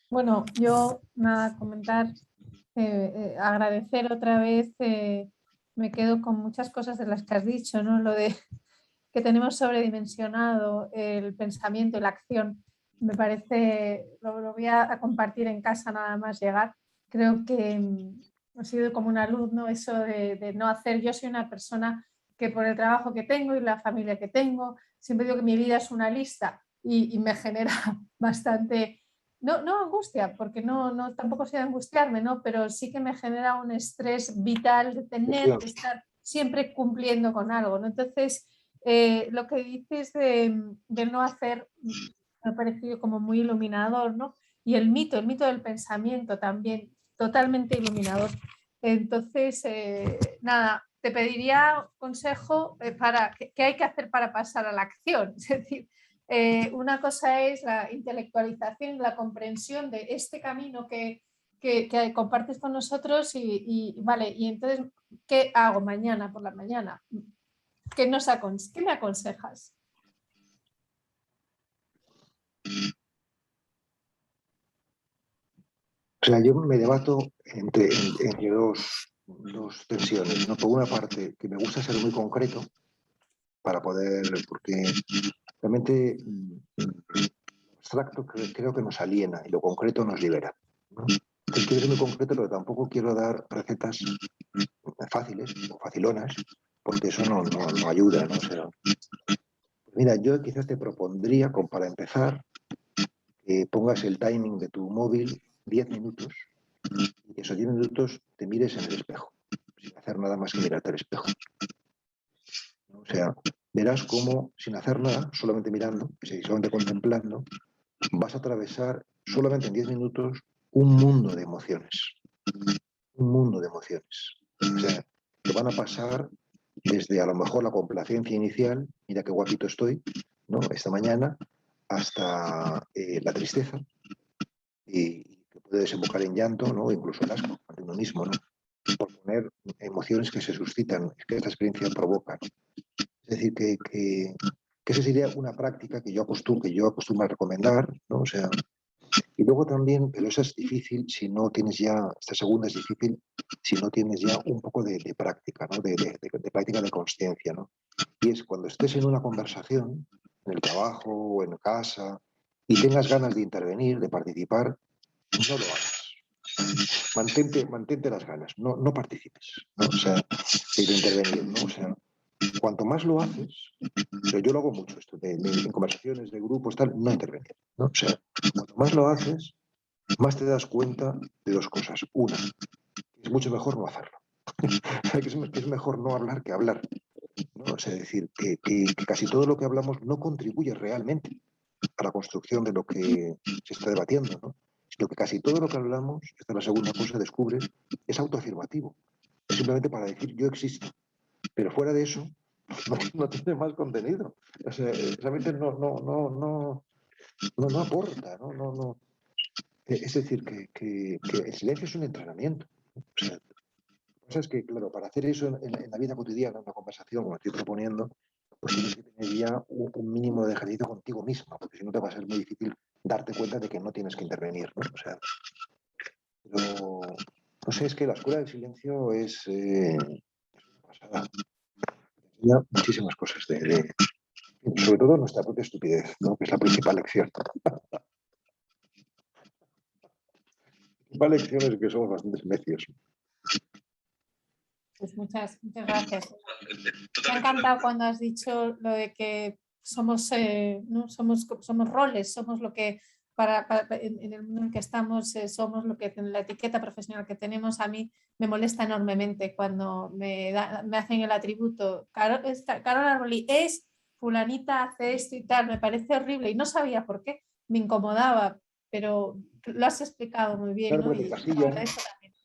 Bueno, yo nada, comentar, agradecer otra vez, me quedo con muchas cosas de las que has dicho, ¿no? Lo de que tenemos sobredimensionado el pensamiento y la acción, me parece, lo voy a compartir en casa nada más llegar. Creo que ha sido como una luz, ¿no? Eso de no hacer, yo soy una persona que por el trabajo que tengo y la familia que tengo, siempre digo que mi vida es una lista y me genera bastante, no angustia, porque no tampoco sé angustiarme, ¿no? Pero sí que me genera un estrés vital de tener que estar siempre cumpliendo con algo, ¿no? Entonces, lo que dices de no hacer me ha parecido como muy iluminador, ¿no? Y el mito del pensamiento también, totalmente iluminador. Entonces, nada, te pediría consejo para qué hay que hacer para pasar a la acción. Es decir, una cosa es la intelectualización, la comprensión de este camino que que compartes con nosotros y vale, y entonces, ¿qué hago mañana por la mañana? ¿Qué me aconsejas? O sea, yo me debato entre dos tensiones, ¿no? Por una parte, que me gusta ser muy concreto para poder, porque realmente lo abstracto creo que nos aliena y lo concreto nos libera, ¿no? Entonces, quiero ser muy concreto, pero tampoco quiero dar recetas fáciles o facilonas, porque eso no ayuda, ¿no? O sea, mira, yo quizás te propondría, como para empezar, que pongas el timing de tu móvil 10 minutos y que esos 10 minutos te mires en el espejo, sin hacer nada más que mirarte al espejo. O sea, verás cómo, sin hacer nada, solamente mirando, solamente contemplando, vas a atravesar solamente en 10 minutos un mundo de emociones. Un mundo de emociones. O sea, te van a pasar desde a lo mejor la complacencia inicial, mira qué guapito estoy, ¿no? Esta mañana, hasta la tristeza, y que puede desembocar en llanto, ¿no? Incluso el asco ante uno mismo, ¿no? Por poner emociones que se suscitan, que esta experiencia provoca, ¿no? Es decir, que esa sería una práctica que yo acostumbro a recomendar, ¿no? O sea, y luego también, pero esa es difícil si no tienes ya, esta segunda es difícil si no tienes ya un poco de práctica, ¿no? De práctica de consciencia, ¿no? Y es cuando estés en una conversación, en el trabajo o en casa, y tengas ganas de intervenir, de participar, no lo hagas. Mantente las ganas, no participes, ¿no? O sea, de intervenir, ¿no? O sea, cuanto más lo haces, pero yo lo hago mucho esto, en conversaciones de grupos, tal, no intervenir, ¿no? O sea, cuanto más lo haces, más te das cuenta de dos cosas. Una, es mucho mejor no hacerlo. que es mejor no hablar que hablar, ¿no? O sea, es decir, que casi todo lo que hablamos no contribuye realmente a la construcción de lo que se está debatiendo, ¿no? Sino que casi todo lo que hablamos, esta es la segunda cosa, descubres, es autoafirmativo. Es simplemente para decir yo existo. Pero fuera de eso, no tiene más contenido. O sea, realmente no aporta, no. Es decir, que el silencio es un entrenamiento. O sea, la cosa es que, claro, para hacer eso en la vida cotidiana, en una conversación, como estoy proponiendo, pues tienes que tener ya un mínimo de ejercicio contigo misma, porque si no te va a ser muy difícil darte cuenta de que no tienes que intervenir, ¿no? O sea, pero, no sé, es que la escuela del silencio es pasada. Ya muchísimas cosas sobre todo nuestra propia estupidez, ¿no? Que es la principal lección. La principal lección es que somos bastante necios. Pues muchas gracias. Me ha encantado cuando has dicho lo de que somos, ¿no? somos roles, somos lo que en el mundo en el que estamos, somos lo que en la etiqueta profesional que tenemos. A mí me molesta enormemente cuando me hacen el atributo. Carola Arbolí es fulanita, hace esto y tal, me parece horrible y no sabía por qué, me incomodaba, pero lo has explicado muy bien, Claro, ¿no? porque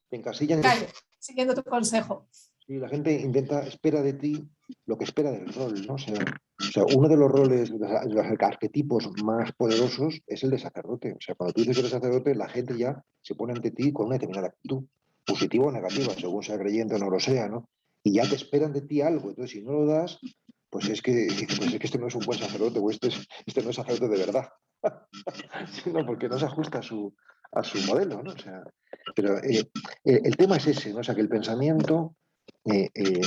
te encasillan. Callo, siguiendo tu consejo. Y la gente espera de ti lo que espera del rol, ¿no? O sea, uno de los roles, los arquetipos más poderosos es el de sacerdote. O sea, cuando tú dices que eres sacerdote, la gente ya se pone ante ti con una determinada actitud, positiva o negativa, según sea creyente o no lo sea, ¿no? Y ya te esperan de ti algo. Entonces, si no lo das, pues es que este no es un buen sacerdote o este no es sacerdote de verdad. Sino porque no se ajusta a su modelo, ¿no? O sea, pero el tema es ese, ¿no? O sea, que el pensamiento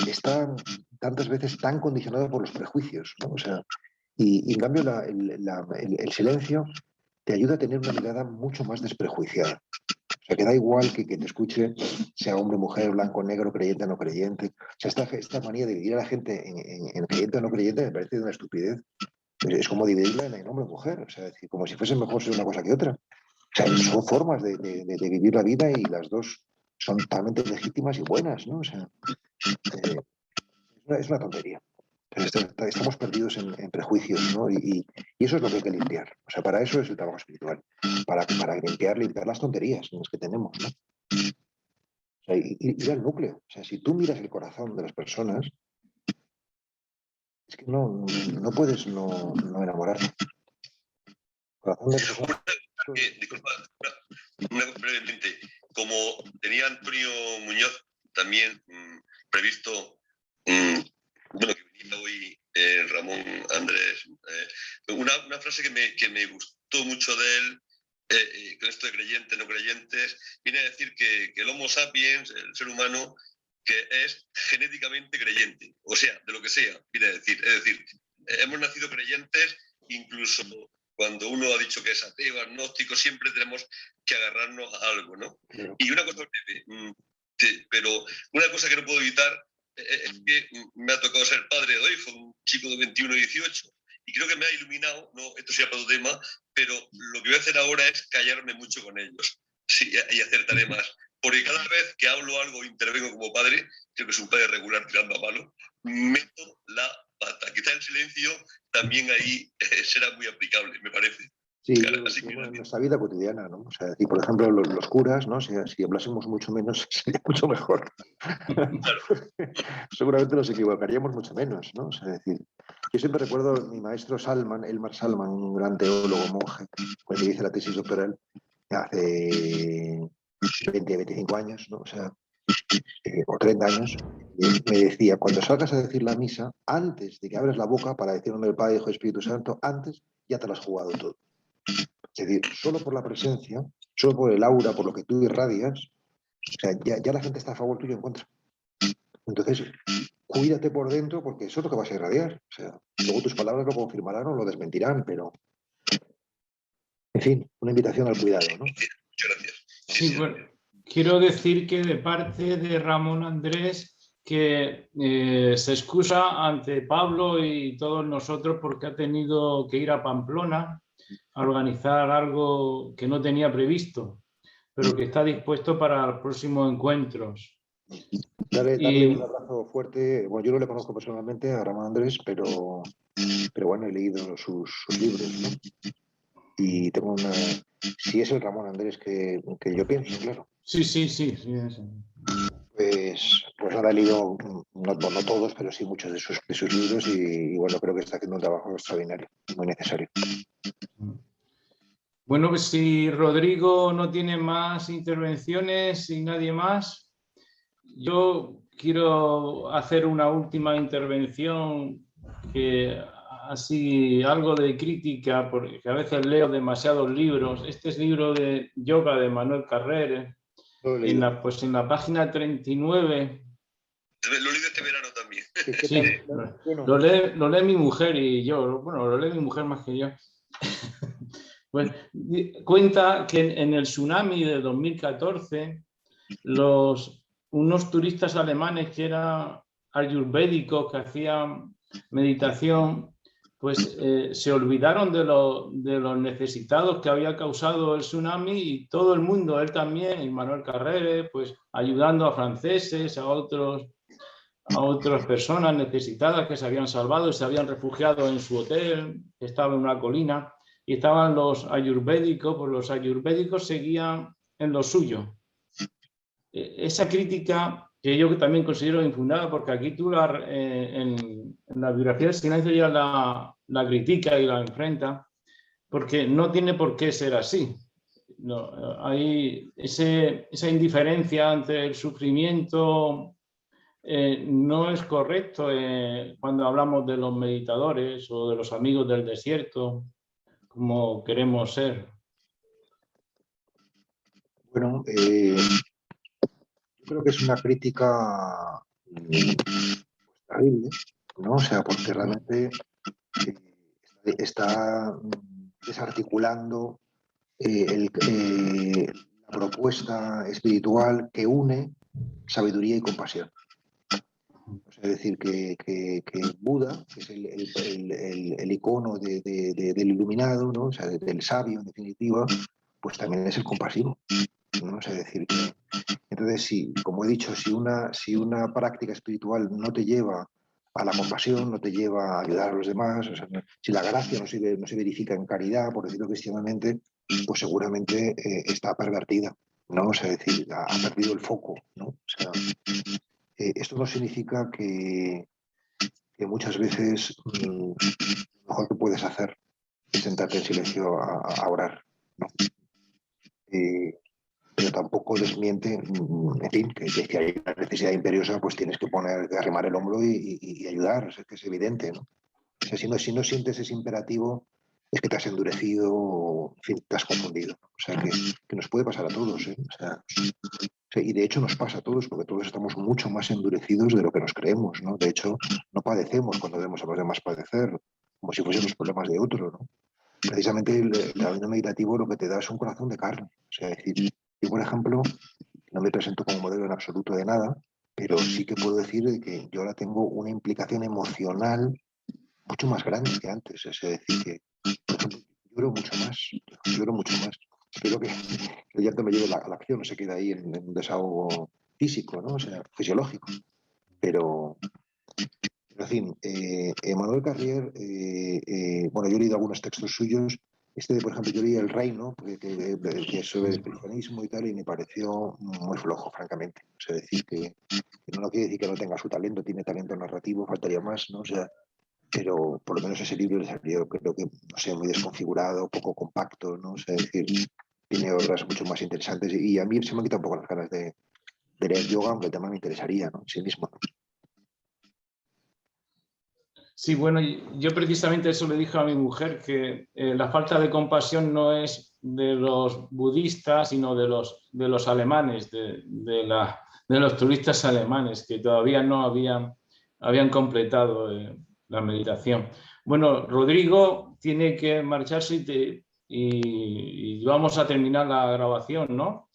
está tantas veces tan condicionado por los prejuicios, ¿no? O sea, y en cambio el silencio te ayuda a tener una mirada mucho más desprejuiciada. O sea, que da igual que te escuche, sea hombre, mujer, blanco, negro, creyente o no creyente. O sea, esta manía de dividir a la gente en creyente o no creyente me parece de una estupidez. Es como dividirla en hombre o mujer. O sea, decir, como si fuese mejor ser una cosa que otra. O sea, son formas de vivir la vida y las dos son totalmente legítimas y buenas, ¿no? O sea, es una tontería. Estamos perdidos en prejuicios, ¿no? Y eso es lo que hay que limpiar. O sea, para eso es el trabajo espiritual. Para limpiar las tonterías en las que tenemos, ¿no? O sea, ir al núcleo. O sea, si tú miras el corazón de las personas, es que no puedes no enamorarte. El corazón de las personas... Disculpa, brevemente. como tenía Antonio Muñoz también previsto, bueno, que venía hoy Ramón Andrés, una frase que me gustó mucho de él, con esto de creyentes, no creyentes, viene a decir que el Homo sapiens, el ser humano, que es genéticamente creyente, o sea, de lo que sea, viene a decir. Es decir, hemos nacido creyentes, incluso cuando uno ha dicho que es ateo, agnóstico, siempre tenemos que agarrarnos a algo, ¿no? Claro. Y una cosa, pero una cosa que no puedo evitar es que me ha tocado ser padre de hoy, fue un chico de 21 y 18, y creo que me ha iluminado, no, esto sea para otro tema, pero lo que voy a hacer ahora es callarme mucho con ellos, sí, y acertaré más. Porque cada vez que hablo algo o intervengo como padre, creo que es un padre regular tirando a palo, meto la pata. Quizá el silencio también ahí será muy aplicable, me parece. Sí, Claro, así bueno, que en nuestra vida cotidiana, ¿no? O sea, y por ejemplo, los curas, ¿no? Si hablásemos mucho menos, sería mucho mejor. Seguramente nos equivocaríamos mucho menos, ¿no? O sea, es decir, yo siempre recuerdo a mi maestro Salman, Elmar Salman, un gran teólogo, monje, cuando hice la tesis doctoral hace 20, 25 años, ¿no? O sea, o 30 años, me decía, cuando salgas a decir la misa, antes de que abres la boca para decir nombre del Padre, Hijo y Espíritu Santo, antes ya te lo has jugado todo. Es decir, solo por la presencia, solo por el aura, por lo que tú irradias, o sea, ya la gente está a favor tuyo o en contra. Entonces, cuídate por dentro porque eso es lo que vas a irradiar. O sea, luego tus palabras lo confirmarán o lo desmentirán, pero, en fin, una invitación al cuidado, ¿no? muchas gracias. Sí, bueno, quiero decir que de parte de Ramón Andrés, que se excusa ante Pablo y todos nosotros porque ha tenido que ir a Pamplona a organizar algo que no tenía previsto, pero que está dispuesto para los próximos encuentros. Darle un abrazo fuerte. Bueno, yo no le conozco personalmente a Ramón Andrés, pero bueno, he leído sus libros, ¿no? Y tengo una... Si es el Ramón Andrés que yo pienso, claro. Sí. Pues ahora he leído, no todos, pero sí muchos de sus libros y bueno, creo que está haciendo un trabajo extraordinario, muy necesario. Bueno, pues si Rodrigo no tiene más intervenciones y nadie más, yo quiero hacer una última intervención que así algo de crítica, porque a veces leo demasiados libros. Este es libro de yoga de Manuel Carrere. En la página 39. Lo he leído este verano también. Sí, bueno. lo lee mi mujer y yo. Bueno, lo lee mi mujer más que yo. Pues, cuenta que en el tsunami de 2014, unos turistas alemanes que eran ayurvédicos, que hacían meditación, pues se olvidaron de los necesitados que había causado el tsunami y todo el mundo, él también, y Manuel Carrere, pues ayudando a franceses, a otras personas necesitadas que se habían salvado y se habían refugiado en su hotel, que estaba en una colina, y estaban los ayurvédicos, pues los ayurvédicos seguían en lo suyo. Esa crítica que yo también considero infundada, porque aquí tú en la biografía del silencio ya la critica y la enfrenta, porque no tiene por qué ser así. No, hay esa indiferencia ante el sufrimiento. No es correcto cuando hablamos de los meditadores o de los amigos del desierto, como queremos ser. Bueno, yo creo que es una crítica terrible, ¿no? O sea, porque realmente está desarticulando la propuesta espiritual que une sabiduría y compasión. O sea, es decir, que Buda, que es el icono del iluminado, ¿no? O sea, del sabio en definitiva, pues también es el compasivo, ¿no? O sea, es decir, entonces, sí, como he dicho, si una práctica espiritual no te lleva a la compasión, no te lleva a ayudar a los demás, o sea, si la gracia no se verifica en caridad, por decirlo cristianamente, pues seguramente está pervertida, ¿no? O sea, es decir, ha perdido el foco, ¿no? O sea, esto no significa que muchas veces lo mejor que puedes hacer es sentarte en silencio a orar, ¿no? pero tampoco desmiente, en fin, que hay una necesidad imperiosa, pues tienes que arrimar el hombro y ayudar, o sea, que es evidente, ¿no? O sea, si no sientes ese imperativo, es que te has endurecido o, en fin, te has confundido. O sea, que nos puede pasar a todos, ¿eh? O sea, y de hecho nos pasa a todos, porque todos estamos mucho más endurecidos de lo que nos creemos, ¿no? De hecho, no padecemos cuando vemos a los demás padecer, como si fuesen los problemas de otro, ¿no? Precisamente el camino meditativo lo que te da es un corazón de carne. O sea, es decir, yo, por ejemplo, no me presento como modelo en absoluto de nada, pero sí que puedo decir que yo ahora tengo una implicación emocional mucho más grande que antes. Es decir, que, por ejemplo, lloro mucho más. Espero que el llanto me lleve a la acción, no se quede ahí en un desahogo físico, ¿no? O sea, fisiológico. Pero en fin, Emmanuel Carrier, bueno, yo he leído algunos textos suyos. Por ejemplo, yo leí El Reino, que es sobre el cristianismo y tal, y me pareció muy flojo, francamente. O sea, decir que no quiere decir que no tenga su talento, tiene talento narrativo, faltaría más, ¿no? O sea, pero por lo menos ese libro le salió, creo que, no sé, muy desconfigurado, poco compacto, ¿no? O sea, es decir, tiene obras mucho más interesantes y a mí se me han quitado un poco las ganas de leer yoga, aunque el tema me interesaría, ¿no? En sí mismo, ¿no? Sí, bueno, yo precisamente eso le dije a mi mujer, que la falta de compasión no es de los budistas, sino de los alemanes, de los turistas alemanes, que todavía no habían completado la meditación. Bueno, Rodrigo tiene que marcharse y vamos a terminar la grabación, ¿no?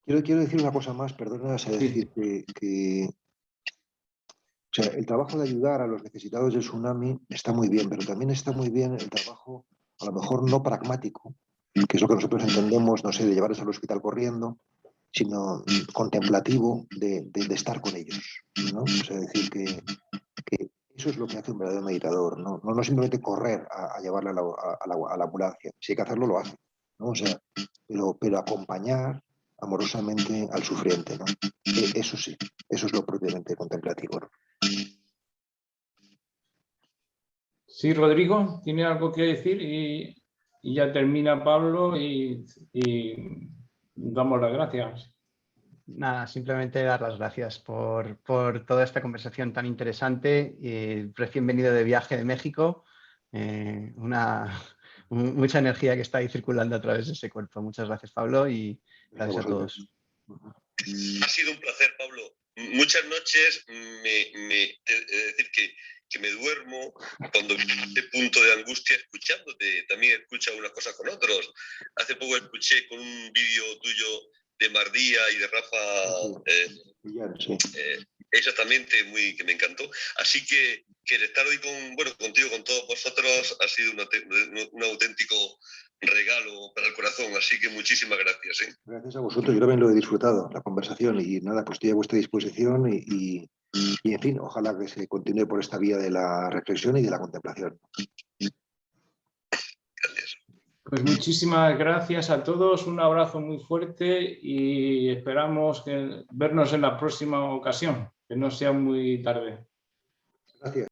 Quiero decir una cosa más, perdona, es decir, que o sea, el trabajo de ayudar a los necesitados del tsunami está muy bien, pero también está muy bien el trabajo, a lo mejor no pragmático, que es lo que nosotros entendemos, no sé, de llevarles al hospital corriendo, sino contemplativo de estar con ellos, ¿no? O sea, decir que eso es lo que hace un verdadero meditador, no simplemente correr a llevarle a la ambulancia. Si hay que hacerlo, lo hace, ¿no? O sea, pero acompañar amorosamente al sufriente, ¿no? Eso sí, eso es lo propiamente contemplativo, ¿no? Sí, Rodrigo, ¿tiene algo que decir? Y ya termina Pablo y damos las gracias. Nada, simplemente dar las gracias por toda esta conversación tan interesante. Recién venido de viaje de México, mucha energía que está ahí circulando a través de ese cuerpo. Muchas gracias, Pablo, y gracias a todos. Ha sido un placer, Pablo. Muchas noches decir que me duermo cuando este punto de angustia escuchándote. También escucho unas cosas con otros. Hace poco escuché con un vídeo tuyo de Mardía y de Rafa, exactamente, que me encantó. Así que el estar hoy contigo, con todos vosotros, ha sido un auténtico regalo para el corazón, así que muchísimas gracias. Gracias a vosotros, yo también lo he disfrutado, la conversación, y nada, pues estoy a vuestra disposición y en fin, ojalá que se continúe por esta vía de la reflexión y de la contemplación. Gracias. Pues muchísimas gracias a todos, un abrazo muy fuerte y esperamos vernos en la próxima ocasión, que no sea muy tarde. Gracias.